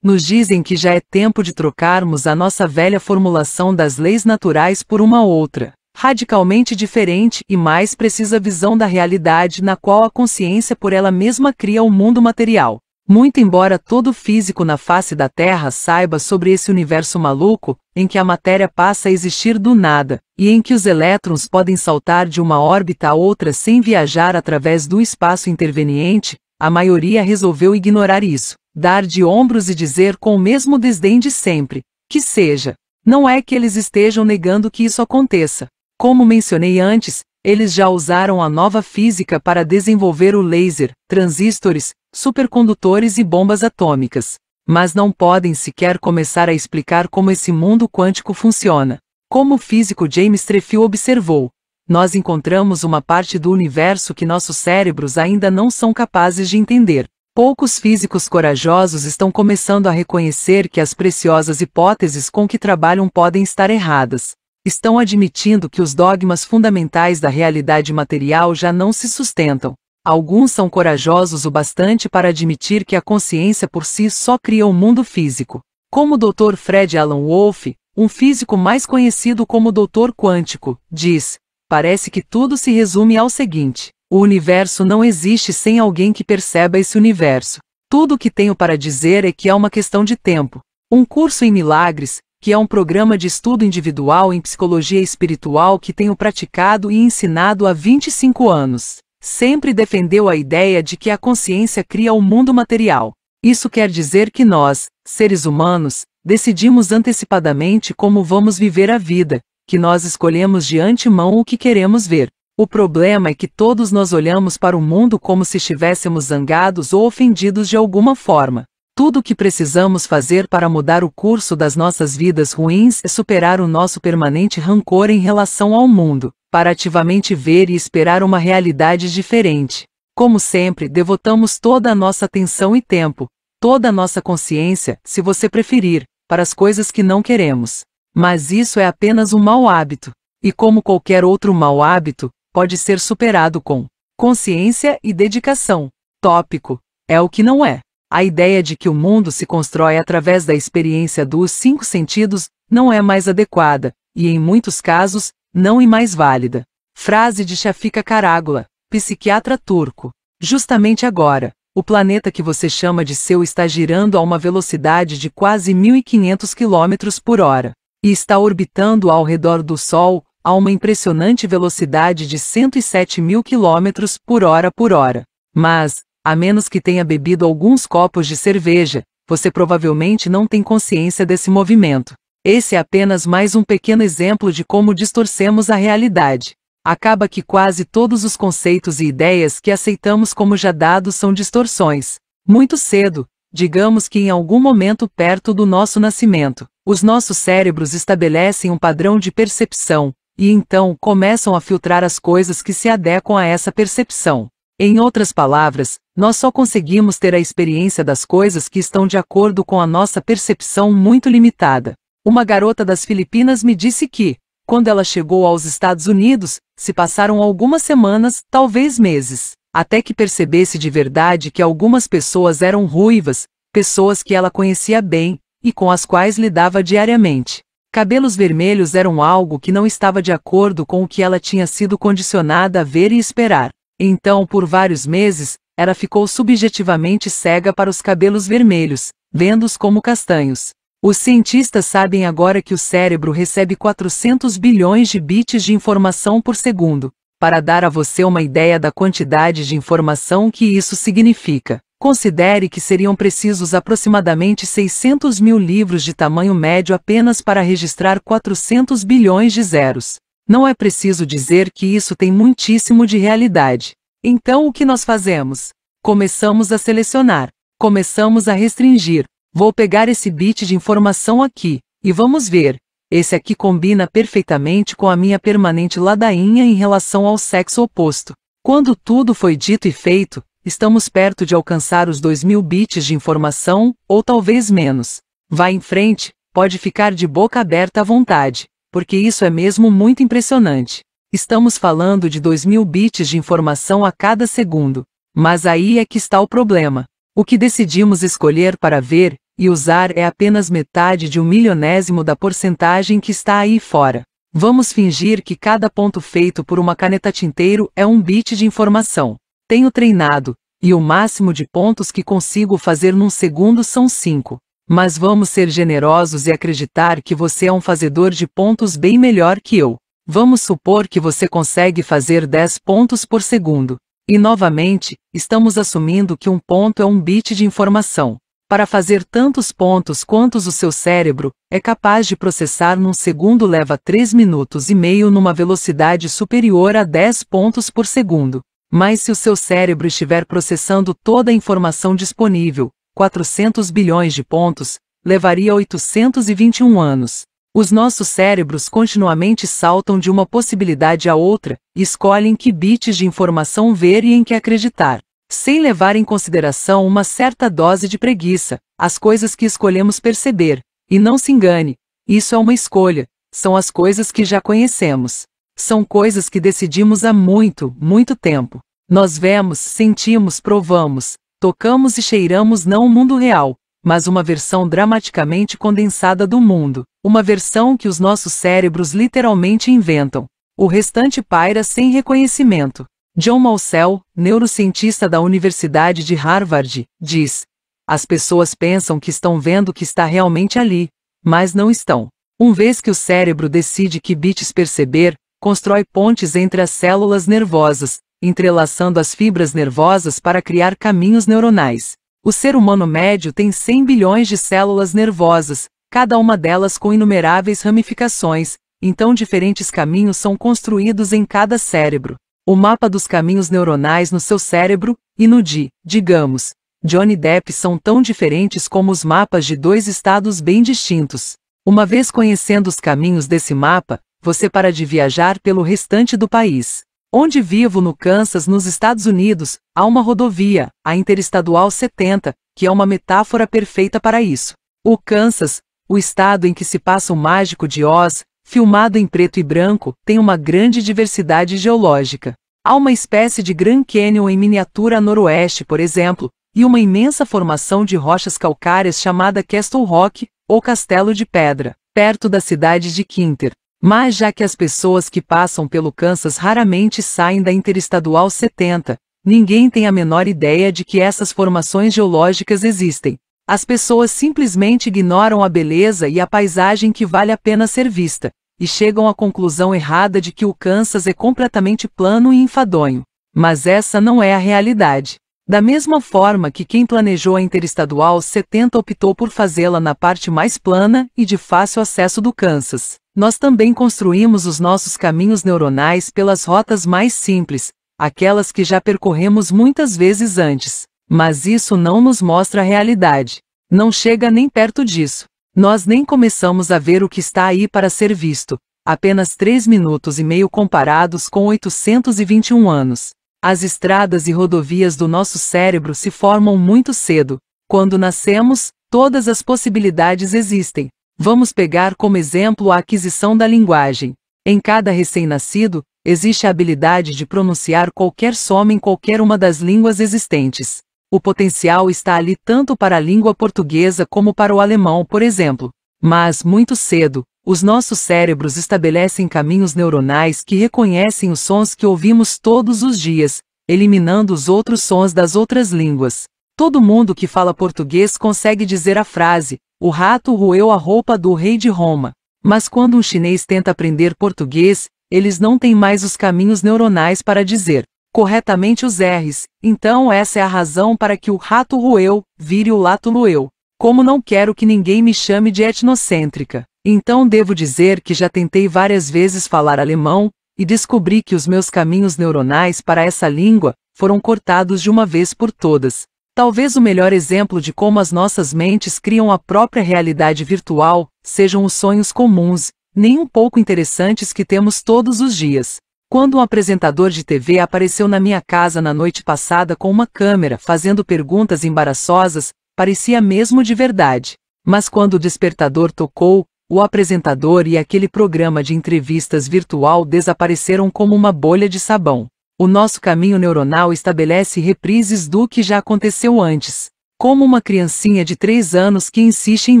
nos dizem que já é tempo de trocarmos a nossa velha formulação das leis naturais por uma outra, radicalmente diferente e mais precisa visão da realidade, na qual a consciência por ela mesma cria o mundo material. Muito embora todo físico na face da Terra saiba sobre esse universo maluco, em que a matéria passa a existir do nada, e em que os elétrons podem saltar de uma órbita a outra sem viajar através do espaço interveniente, a maioria resolveu ignorar isso, dar de ombros e dizer com o mesmo desdém de sempre, que seja. Não é que eles estejam negando que isso aconteça. Como mencionei antes, eles já usaram a nova física para desenvolver o laser, transistores, supercondutores e bombas atômicas. Mas não podem sequer começar a explicar como esse mundo quântico funciona. Como o físico James Trefil observou, nós encontramos uma parte do universo que nossos cérebros ainda não são capazes de entender. Poucos físicos corajosos estão começando a reconhecer que as preciosas hipóteses com que trabalham podem estar erradas. Estão admitindo que os dogmas fundamentais da realidade material já não se sustentam. Alguns são corajosos o bastante para admitir que a consciência por si só cria o mundo físico. Como o Dr. Fred Alan Wolf, um físico mais conhecido como Dr. Quântico, diz, parece que tudo se resume ao seguinte: o universo não existe sem alguém que perceba esse universo. Tudo o que tenho para dizer é que é uma questão de tempo. Um curso em milagres, que é um programa de estudo individual em psicologia espiritual que tenho praticado e ensinado há 25 anos, sempre defendeu a ideia de que a consciência cria o mundo material. Isso quer dizer que nós, seres humanos, decidimos antecipadamente como vamos viver a vida, que nós escolhemos de antemão o que queremos ver. O problema é que todos nós olhamos para o mundo como se estivéssemos zangados ou ofendidos de alguma forma. Tudo o que precisamos fazer para mudar o curso das nossas vidas ruins é superar o nosso permanente rancor em relação ao mundo, para ativamente ver e esperar uma realidade diferente. Como sempre, devotamos toda a nossa atenção e tempo, toda a nossa consciência, se você preferir, para as coisas que não queremos. Mas isso é apenas um mau hábito, e como qualquer outro mau hábito, pode ser superado com consciência e dedicação. Tópico. É o que não é. A ideia de que o mundo se constrói através da experiência dos 5 sentidos não é mais adequada, e em muitos casos, não é mais válida. Frase de Shafika Karagola, psiquiatra turco. Justamente agora, o planeta que você chama de seu está girando a uma velocidade de quase 1.500 km por hora, e está orbitando ao redor do Sol a uma impressionante velocidade de 107.000 km por hora. Mas, a menos que tenha bebido alguns copos de cerveja, você provavelmente não tem consciência desse movimento. Esse é apenas mais um pequeno exemplo de como distorcemos a realidade. Acaba que quase todos os conceitos e ideias que aceitamos como já dados são distorções. Muito cedo, digamos que em algum momento perto do nosso nascimento, os nossos cérebros estabelecem um padrão de percepção, e então começam a filtrar as coisas que se adequam a essa percepção. Em outras palavras, nós só conseguimos ter a experiência das coisas que estão de acordo com a nossa percepção muito limitada. Uma garota das Filipinas me disse que, quando ela chegou aos Estados Unidos, se passaram algumas semanas, talvez meses, até que percebesse de verdade que algumas pessoas eram ruivas, pessoas que ela conhecia bem, e com as quais lidava diariamente. Cabelos vermelhos eram algo que não estava de acordo com o que ela tinha sido condicionada a ver e esperar. Então, por vários meses, ela ficou subjetivamente cega para os cabelos vermelhos, vendo-os como castanhos. Os cientistas sabem agora que o cérebro recebe 400 bilhões de bits de informação por segundo. Para dar a você uma ideia da quantidade de informação que isso significa, considere que seriam precisos aproximadamente 600 mil livros de tamanho médio apenas para registrar 400 bilhões de zeros. Não é preciso dizer que isso tem muitíssimo de realidade. Então o que nós fazemos? Começamos a selecionar. Começamos a restringir. Vou pegar esse bit de informação aqui, e vamos ver. Esse aqui combina perfeitamente com a minha permanente ladainha em relação ao sexo oposto. Quando tudo foi dito e feito, estamos perto de alcançar os 2000 bits de informação, ou talvez menos. Vá em frente, pode ficar de boca aberta à vontade, porque isso é mesmo muito impressionante. Estamos falando de 2000 bits de informação a cada segundo. Mas aí é que está o problema. O que decidimos escolher para ver e usar é apenas metade de 1/1000º da porcentagem que está aí fora. Vamos fingir que cada ponto feito por uma caneta tinteiro é um bit de informação. Tenho treinado, e o máximo de pontos que consigo fazer num segundo são 5. Mas vamos ser generosos e acreditar que você é um fazedor de pontos bem melhor que eu. Vamos supor que você consegue fazer 10 pontos por segundo. E novamente, estamos assumindo que um ponto é um bit de informação. Para fazer tantos pontos quantos o seu cérebro é capaz de processar num segundo leva 3 minutos e meio numa velocidade superior a 10 pontos por segundo. Mas se o seu cérebro estiver processando toda a informação disponível, 400 bilhões de pontos, levaria 821 anos. Os nossos cérebros continuamente saltam de uma possibilidade a outra, e escolhem que bits de informação ver e em que acreditar. Sem levar em consideração uma certa dose de preguiça, as coisas que escolhemos perceber. E não se engane, isso é uma escolha, são as coisas que já conhecemos. São coisas que decidimos há muito, muito tempo. Nós vemos, sentimos, provamos, tocamos e cheiramos não o mundo real, mas uma versão dramaticamente condensada do mundo, uma versão que os nossos cérebros literalmente inventam. O restante paira sem reconhecimento. John Maucel, neurocientista da Universidade de Harvard, diz: as pessoas pensam que estão vendo o que está realmente ali, mas não estão. Uma vez que o cérebro decide que bits perceber, constrói pontes entre as células nervosas, entrelaçando as fibras nervosas para criar caminhos neuronais. O ser humano médio tem 100 bilhões de células nervosas, cada uma delas com inumeráveis ramificações, então diferentes caminhos são construídos em cada cérebro. O mapa dos caminhos neuronais no seu cérebro e no de, digamos, Johnny Depp são tão diferentes como os mapas de dois estados bem distintos. Uma vez conhecendo os caminhos desse mapa, você para de viajar pelo restante do país. Onde vivo no Kansas, nos Estados Unidos, há uma rodovia, a Interestadual 70, que é uma metáfora perfeita para isso. O Kansas, o estado em que se passa o Mágico de Oz, filmado em preto e branco, tem uma grande diversidade geológica. Há uma espécie de Grand Canyon em miniatura a noroeste, por exemplo, e uma imensa formação de rochas calcárias chamada Castle Rock, ou Castelo de Pedra, perto da cidade de Quinter. Mas já que as pessoas que passam pelo Kansas raramente saem da Interestadual 70, ninguém tem a menor ideia de que essas formações geológicas existem. As pessoas simplesmente ignoram a beleza e a paisagem que vale a pena ser vista, e chegam à conclusão errada de que o Kansas é completamente plano e enfadonho. Mas essa não é a realidade. Da mesma forma que quem planejou a Interestadual 70 optou por fazê-la na parte mais plana e de fácil acesso do Kansas, nós também construímos os nossos caminhos neuronais pelas rotas mais simples, aquelas que já percorremos muitas vezes antes. Mas isso não nos mostra a realidade. Não chega nem perto disso. Nós nem começamos a ver o que está aí para ser visto. Apenas 3 minutos e meio comparados com 821 anos. As estradas e rodovias do nosso cérebro se formam muito cedo. Quando nascemos, todas as possibilidades existem. Vamos pegar como exemplo a aquisição da linguagem. Em cada recém-nascido, existe a habilidade de pronunciar qualquer som em qualquer uma das línguas existentes. O potencial está ali tanto para a língua portuguesa como para o alemão, por exemplo. Mas, muito cedo, os nossos cérebros estabelecem caminhos neuronais que reconhecem os sons que ouvimos todos os dias, eliminando os outros sons das outras línguas. Todo mundo que fala português consegue dizer a frase: o rato roeu a roupa do rei de Roma. Mas quando um chinês tenta aprender português, eles não têm mais os caminhos neuronais para dizer corretamente os R's. Então essa é a razão para que o rato roeu vire o lato roeu. Como não quero que ninguém me chame de etnocêntrica, então devo dizer que já tentei várias vezes falar alemão, e descobri que os meus caminhos neuronais para essa língua foram cortados de uma vez por todas. Talvez o melhor exemplo de como as nossas mentes criam a própria realidade virtual sejam os sonhos comuns, nem um pouco interessantes que temos todos os dias. Quando um apresentador de TV apareceu na minha casa na noite passada com uma câmera fazendo perguntas embaraçosas, parecia mesmo de verdade. Mas quando o despertador tocou, o apresentador e aquele programa de entrevistas virtual desapareceram como uma bolha de sabão. O nosso caminho neuronal estabelece reprises do que já aconteceu antes. Como uma criancinha de 3 anos que insiste em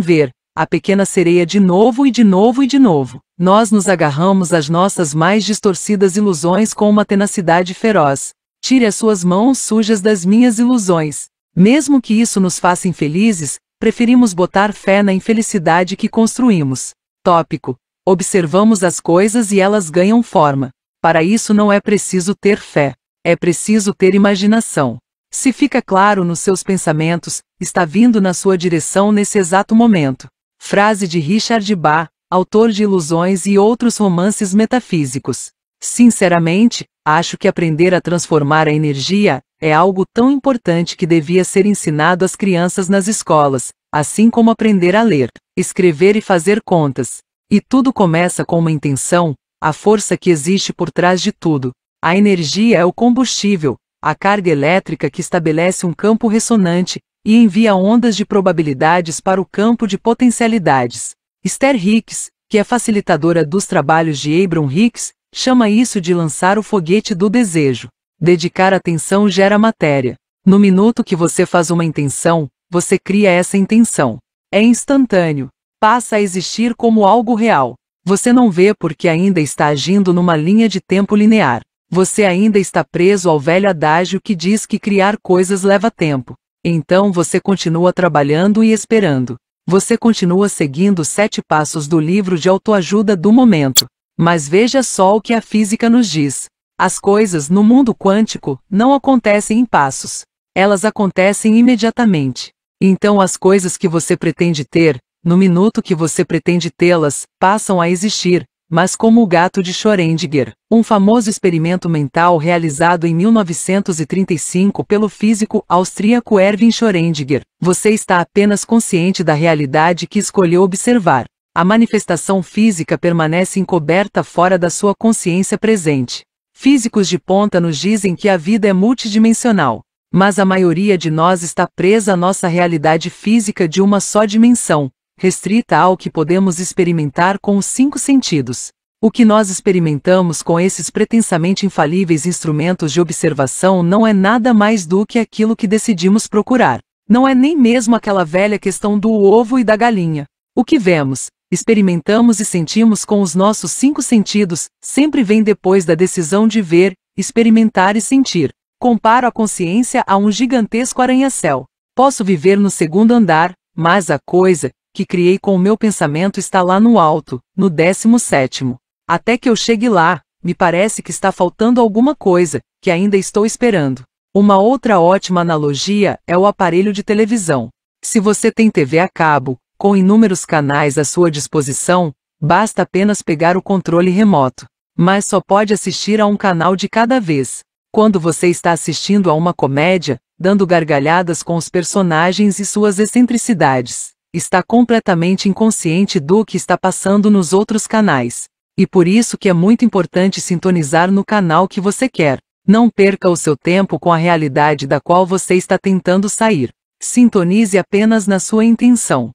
ver A Pequena Sereia de novo e de novo e de novo. Nós nos agarramos às nossas mais distorcidas ilusões com uma tenacidade feroz. Tire as suas mãos sujas das minhas ilusões. Mesmo que isso nos faça infelizes, preferimos botar fé na infelicidade que construímos. Tópico: observamos as coisas e elas ganham forma. Para isso não é preciso ter fé. É preciso ter imaginação. Se fica claro nos seus pensamentos, está vindo na sua direção nesse exato momento. Frase de Richard Bach, autor de Ilusões e outros romances metafísicos. Sinceramente, acho que aprender a transformar a energia é algo tão importante que devia ser ensinado às crianças nas escolas, assim como aprender a ler, escrever e fazer contas. E tudo começa com uma intenção, a força que existe por trás de tudo. A energia é o combustível, a carga elétrica que estabelece um campo ressonante e envia ondas de probabilidades para o campo de potencialidades. Esther Hicks, que é facilitadora dos trabalhos de Abraham Hicks, chama isso de lançar o foguete do desejo. Dedicar atenção gera matéria. No minuto que você faz uma intenção, você cria essa intenção. É instantâneo. Passa a existir como algo real. Você não vê porque ainda está agindo numa linha de tempo linear. Você ainda está preso ao velho adágio que diz que criar coisas leva tempo. Então você continua trabalhando e esperando. Você continua seguindo os 7 passos do livro de autoajuda do momento. Mas veja só o que a física nos diz. As coisas no mundo quântico não acontecem em passos. Elas acontecem imediatamente. Então as coisas que você pretende ter, no minuto que você pretende tê-las, passam a existir, mas como o gato de Schrödinger, um famoso experimento mental realizado em 1935 pelo físico austríaco Erwin Schrödinger, você está apenas consciente da realidade que escolheu observar. A manifestação física permanece encoberta fora da sua consciência presente. Físicos de ponta nos dizem que a vida é multidimensional, mas a maioria de nós está presa à nossa realidade física de uma só dimensão, restrita ao que podemos experimentar com os 5 sentidos. O que nós experimentamos com esses pretensamente infalíveis instrumentos de observação não é nada mais do que aquilo que decidimos procurar. Não é nem mesmo aquela velha questão do ovo e da galinha. O que vemos, experimentamos e sentimos com os nossos 5 sentidos sempre vem depois da decisão de ver, experimentar e sentir. Comparo a consciência a um gigantesco arranha-céu. Posso viver no 2º andar, mas a coisa que criei com o meu pensamento está lá no alto, no 17º. Até que eu chegue lá, me parece que está faltando alguma coisa, que ainda estou esperando. Uma outra ótima analogia é o aparelho de televisão. Se você tem TV a cabo, com inúmeros canais à sua disposição, basta apenas pegar o controle remoto. Mas só pode assistir a um canal de cada vez. Quando você está assistindo a uma comédia, dando gargalhadas com os personagens e suas excentricidades, está completamente inconsciente do que está passando nos outros canais. E por isso que é muito importante sintonizar no canal que você quer. Não perca o seu tempo com a realidade da qual você está tentando sair. Sintonize apenas na sua intenção.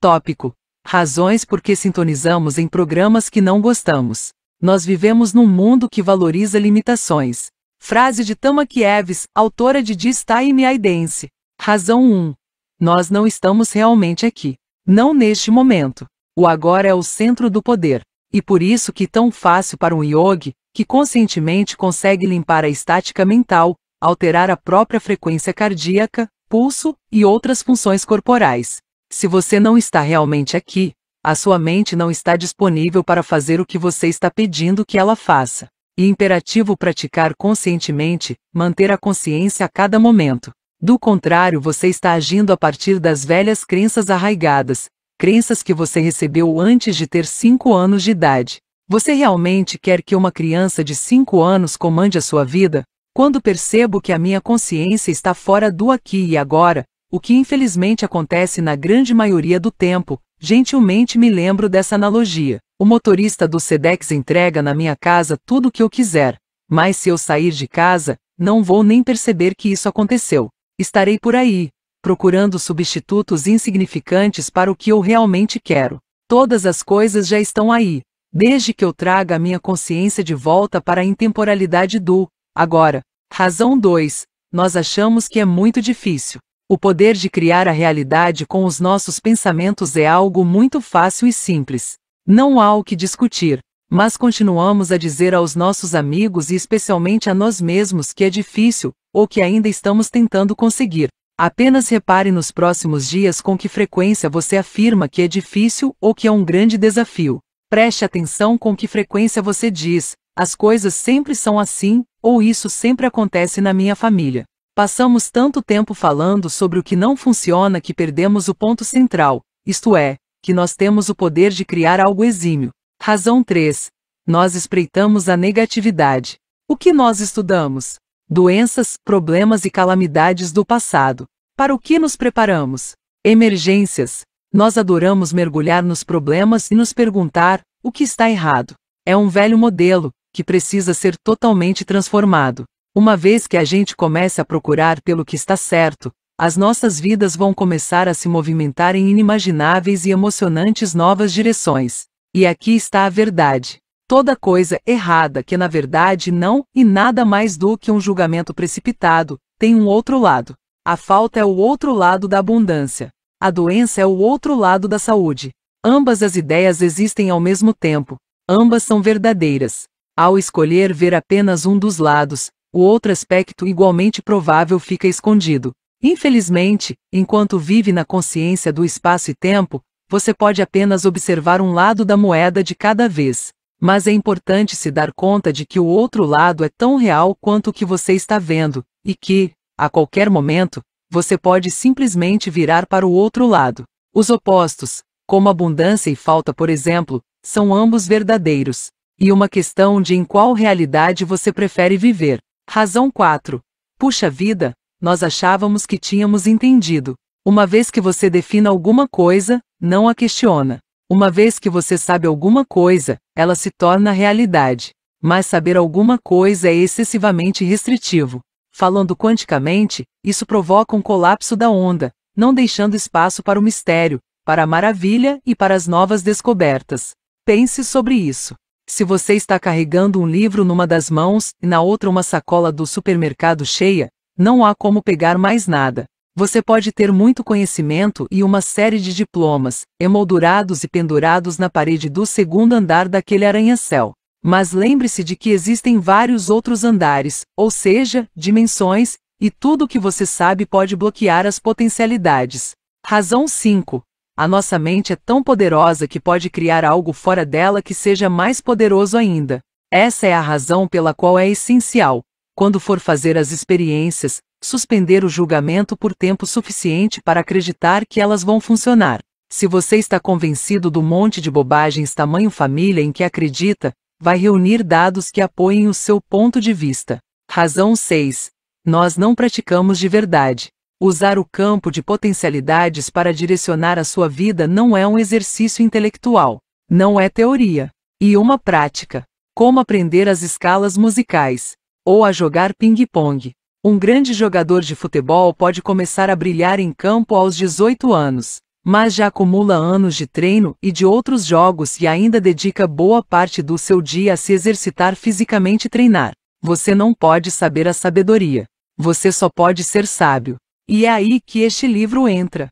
Tópico: razões por que sintonizamos em programas que não gostamos. Nós vivemos num mundo que valoriza limitações. Frase de Tamaki Eves, autora de This Time I Dance. Razão 1. Nós não estamos realmente aqui. Não neste momento. O agora é o centro do poder. E por isso que tão fácil para um yogi, que conscientemente consegue limpar a estática mental, alterar a própria frequência cardíaca, pulso e outras funções corporais. Se você não está realmente aqui, a sua mente não está disponível para fazer o que você está pedindo que ela faça. É imperativo praticar conscientemente, manter a consciência a cada momento. Do contrário, você está agindo a partir das velhas crenças arraigadas, crenças que você recebeu antes de ter 5 anos de idade. Você realmente quer que uma criança de 5 anos comande a sua vida? Quando percebo que a minha consciência está fora do aqui e agora, o que infelizmente acontece na grande maioria do tempo, gentilmente me lembro dessa analogia. O motorista do Sedex entrega na minha casa tudo o que eu quiser, mas se eu sair de casa, não vou nem perceber que isso aconteceu. Estarei por aí, procurando substitutos insignificantes para o que eu realmente quero. Todas as coisas já estão aí, desde que eu traga a minha consciência de volta para a intemporalidade do agora. Razão 2. Nós achamos que é muito difícil. O poder de criar a realidade com os nossos pensamentos é algo muito fácil e simples. Não há o que discutir, mas continuamos a dizer aos nossos amigos e especialmente a nós mesmos que é difícil, ou que ainda estamos tentando conseguir. Apenas repare nos próximos dias com que frequência você afirma que é difícil ou que é um grande desafio. Preste atenção com que frequência você diz, as coisas sempre são assim, ou isso sempre acontece na minha família. Passamos tanto tempo falando sobre o que não funciona que perdemos o ponto central, isto é, que nós temos o poder de criar algo exímio. Razão 3. Nós espreitamos a negatividade. O que nós estudamos? Doenças, problemas e calamidades do passado. Para o que nos preparamos? Emergências. Nós adoramos mergulhar nos problemas e nos perguntar, o que está errado? É um velho modelo, que precisa ser totalmente transformado. Uma vez que a gente comece a procurar pelo que está certo, as nossas vidas vão começar a se movimentar em inimagináveis e emocionantes novas direções. E aqui está a verdade. Toda coisa errada que na verdade não e nada mais do que um julgamento precipitado, tem um outro lado. A falta é o outro lado da abundância. A doença é o outro lado da saúde. Ambas as ideias existem ao mesmo tempo. Ambas são verdadeiras. Ao escolher ver apenas um dos lados, o outro aspecto igualmente provável fica escondido. Infelizmente, enquanto vive na consciência do espaço e tempo, você pode apenas observar um lado da moeda de cada vez. Mas é importante se dar conta de que o outro lado é tão real quanto o que você está vendo, e que, a qualquer momento, você pode simplesmente virar para o outro lado. Os opostos, como abundância e falta, por exemplo, são ambos verdadeiros. E uma questão de em qual realidade você prefere viver. Razão 4. Puxa vida, nós achávamos que tínhamos entendido. Uma vez que você defina alguma coisa, não a questiona. Uma vez que você sabe alguma coisa, ela se torna realidade. Mas saber alguma coisa é excessivamente restritivo. Falando quanticamente, isso provoca um colapso da onda, não deixando espaço para o mistério, para a maravilha e para as novas descobertas. Pense sobre isso. Se você está carregando um livro numa das mãos e na outra uma sacola do supermercado cheia, não há como pegar mais nada. Você pode ter muito conhecimento e uma série de diplomas, emoldurados e pendurados na parede do segundo andar daquele arranha-céu. Mas lembre-se de que existem vários outros andares, ou seja, dimensões, e tudo o que você sabe pode bloquear as potencialidades. Razão 5. A nossa mente é tão poderosa que pode criar algo fora dela que seja mais poderoso ainda. Essa é a razão pela qual é essencial, quando for fazer as experiências, suspender o julgamento por tempo suficiente para acreditar que elas vão funcionar. Se você está convencido do monte de bobagens tamanho família em que acredita, vai reunir dados que apoiem o seu ponto de vista. Razão 6. Nós não praticamos de verdade. Usar o campo de potencialidades para direcionar a sua vida não é um exercício intelectual, não é teoria. E uma prática. Como aprender as escalas musicais, ou a jogar ping-pong. Um grande jogador de futebol pode começar a brilhar em campo aos 18 anos, mas já acumula anos de treino e de outros jogos e ainda dedica boa parte do seu dia a se exercitar fisicamente e treinar. Você não pode saber a sabedoria. Você só pode ser sábio. E é aí que este livro entra.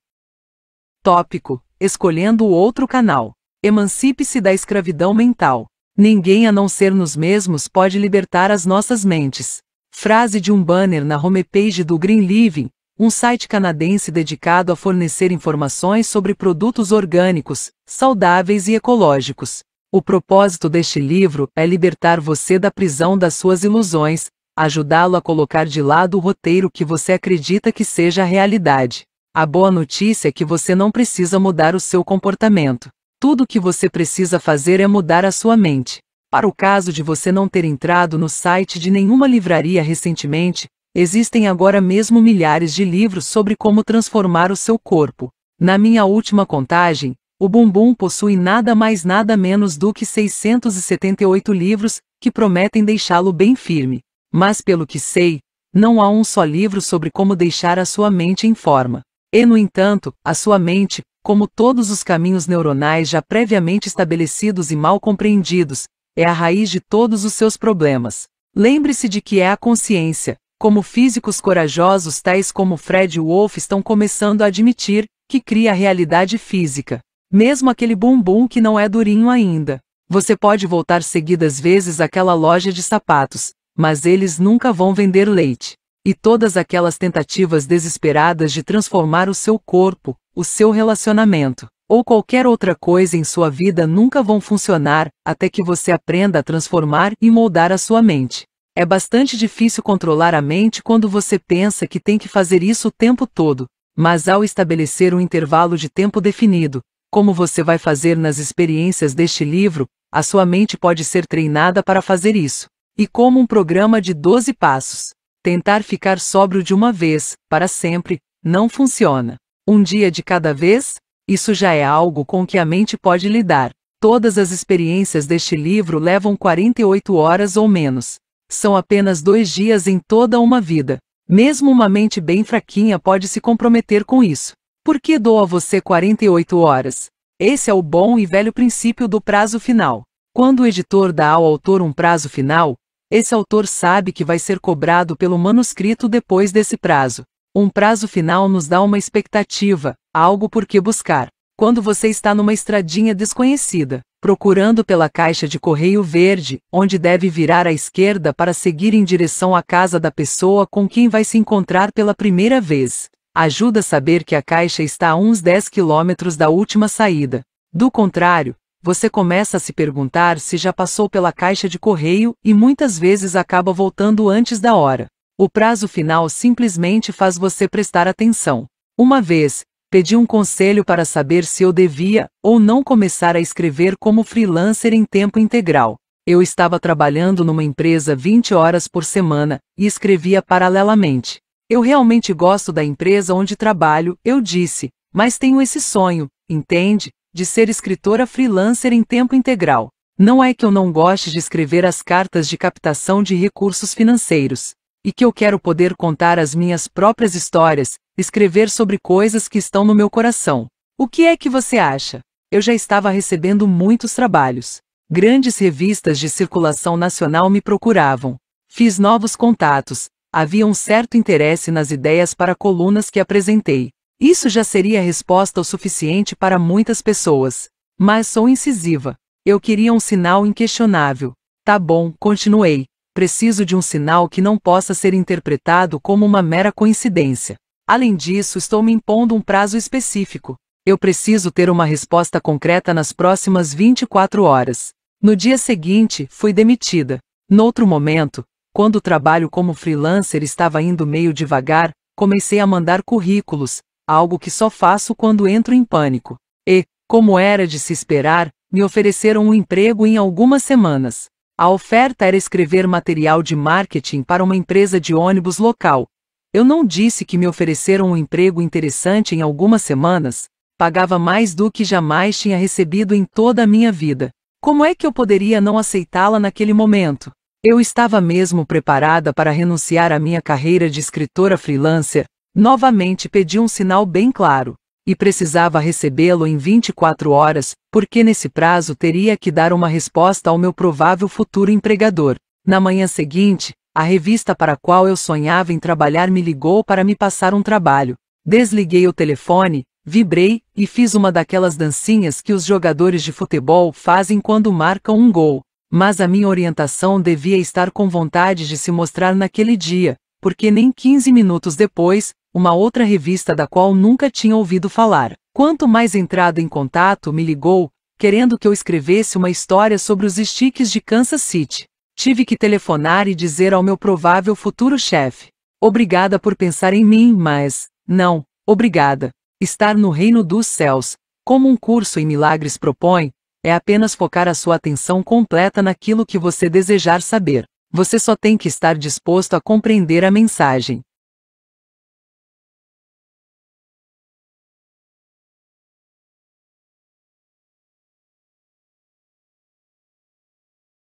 Tópico: escolhendo o outro canal. Emancipe-se da escravidão mental. Ninguém a não ser nós mesmos pode libertar as nossas mentes. Frase de um banner na homepage do Green Living, um site canadense dedicado a fornecer informações sobre produtos orgânicos, saudáveis e ecológicos. O propósito deste livro é libertar você da prisão das suas ilusões, ajudá-lo a colocar de lado o roteiro que você acredita que seja a realidade. A boa notícia é que você não precisa mudar o seu comportamento. Tudo o que você precisa fazer é mudar a sua mente. Para o caso de você não ter entrado no site de nenhuma livraria recentemente, existem agora mesmo milhares de livros sobre como transformar o seu corpo. Na minha última contagem, o Bumbum possui nada mais nada menos do que 678 livros, que prometem deixá-lo bem firme. Mas pelo que sei, não há um só livro sobre como deixar a sua mente em forma. E, no entanto, a sua mente, como todos os caminhos neuronais já previamente estabelecidos e mal compreendidos, é a raiz de todos os seus problemas. Lembre-se de que é a consciência, como físicos corajosos tais como Fred Wolf estão começando a admitir, que cria a realidade física. Mesmo aquele bumbum que não é durinho ainda. Você pode voltar seguidas vezes àquela loja de sapatos, mas eles nunca vão vender leite. E todas aquelas tentativas desesperadas de transformar o seu corpo, o seu relacionamento, ou qualquer outra coisa em sua vida nunca vão funcionar, até que você aprenda a transformar e moldar a sua mente. É bastante difícil controlar a mente quando você pensa que tem que fazer isso o tempo todo, mas ao estabelecer um intervalo de tempo definido, como você vai fazer nas experiências deste livro, a sua mente pode ser treinada para fazer isso. E como um programa de 12 passos. Tentar ficar sóbrio de uma vez, para sempre, não funciona. Um dia de cada vez? Isso já é algo com que a mente pode lidar. Todas as experiências deste livro levam 48 horas ou menos. São apenas 2 dias em toda uma vida. Mesmo uma mente bem fraquinha pode se comprometer com isso. Por que dou a você 48 horas? Esse é o bom e velho princípio do prazo final. Quando o editor dá ao autor um prazo final, esse autor sabe que vai ser cobrado pelo manuscrito depois desse prazo. Um prazo final nos dá uma expectativa, algo por que buscar. Quando você está numa estradinha desconhecida, procurando pela caixa de correio verde, onde deve virar à esquerda para seguir em direção à casa da pessoa com quem vai se encontrar pela primeira vez, ajuda a saber que a caixa está a uns 10 quilômetros da última saída. Do contrário, você começa a se perguntar se já passou pela caixa de correio e muitas vezes acaba voltando antes da hora. O prazo final simplesmente faz você prestar atenção. Uma vez, pedi um conselho para saber se eu devia ou não começar a escrever como freelancer em tempo integral. Eu estava trabalhando numa empresa 20 horas por semana e escrevia paralelamente. Eu realmente gosto da empresa onde trabalho, eu disse, mas tenho esse sonho, entende? De ser escritora freelancer em tempo integral. Não é que eu não goste de escrever as cartas de captação de recursos financeiros, e que eu quero poder contar as minhas próprias histórias, escrever sobre coisas que estão no meu coração. O que é que você acha? Eu já estava recebendo muitos trabalhos. Grandes revistas de circulação nacional me procuravam. Fiz novos contatos, havia um certo interesse nas ideias para colunas que apresentei. Isso já seria resposta o suficiente para muitas pessoas. Mas sou incisiva. Eu queria um sinal inquestionável. Tá bom, continuei. Preciso de um sinal que não possa ser interpretado como uma mera coincidência. Além disso, estou me impondo um prazo específico. Eu preciso ter uma resposta concreta nas próximas 24 horas. No dia seguinte, fui demitida. Noutro momento, quando o trabalho como freelancer estava indo meio devagar, comecei a mandar currículos, algo que só faço quando entro em pânico. E, como era de se esperar, me ofereceram um emprego em algumas semanas. A oferta era escrever material de marketing para uma empresa de ônibus local. Eu não disse que me ofereceram um emprego interessante em algumas semanas. Pagava mais do que jamais tinha recebido em toda a minha vida. Como é que eu poderia não aceitá-la naquele momento? Eu estava mesmo preparada para renunciar à minha carreira de escritora freelancer. Novamente pedi um sinal bem claro, e precisava recebê-lo em 24 horas, porque nesse prazo teria que dar uma resposta ao meu provável futuro empregador. Na manhã seguinte, a revista para a qual eu sonhava em trabalhar me ligou para me passar um trabalho. Desliguei o telefone, vibrei, e fiz uma daquelas dancinhas que os jogadores de futebol fazem quando marcam um gol. Mas a minha orientação devia estar com vontade de se mostrar naquele dia, porque nem 15 minutos depois, uma outra revista da qual nunca tinha ouvido falar, quanto mais entrado em contato, me ligou, querendo que eu escrevesse uma história sobre os Sticks de Kansas City. Tive que telefonar e dizer ao meu provável futuro chefe: obrigada por pensar em mim, mas, não, obrigada. Estar no reino dos céus, como um curso em milagres propõe, é apenas focar a sua atenção completa naquilo que você desejar saber. Você só tem que estar disposto a compreender a mensagem.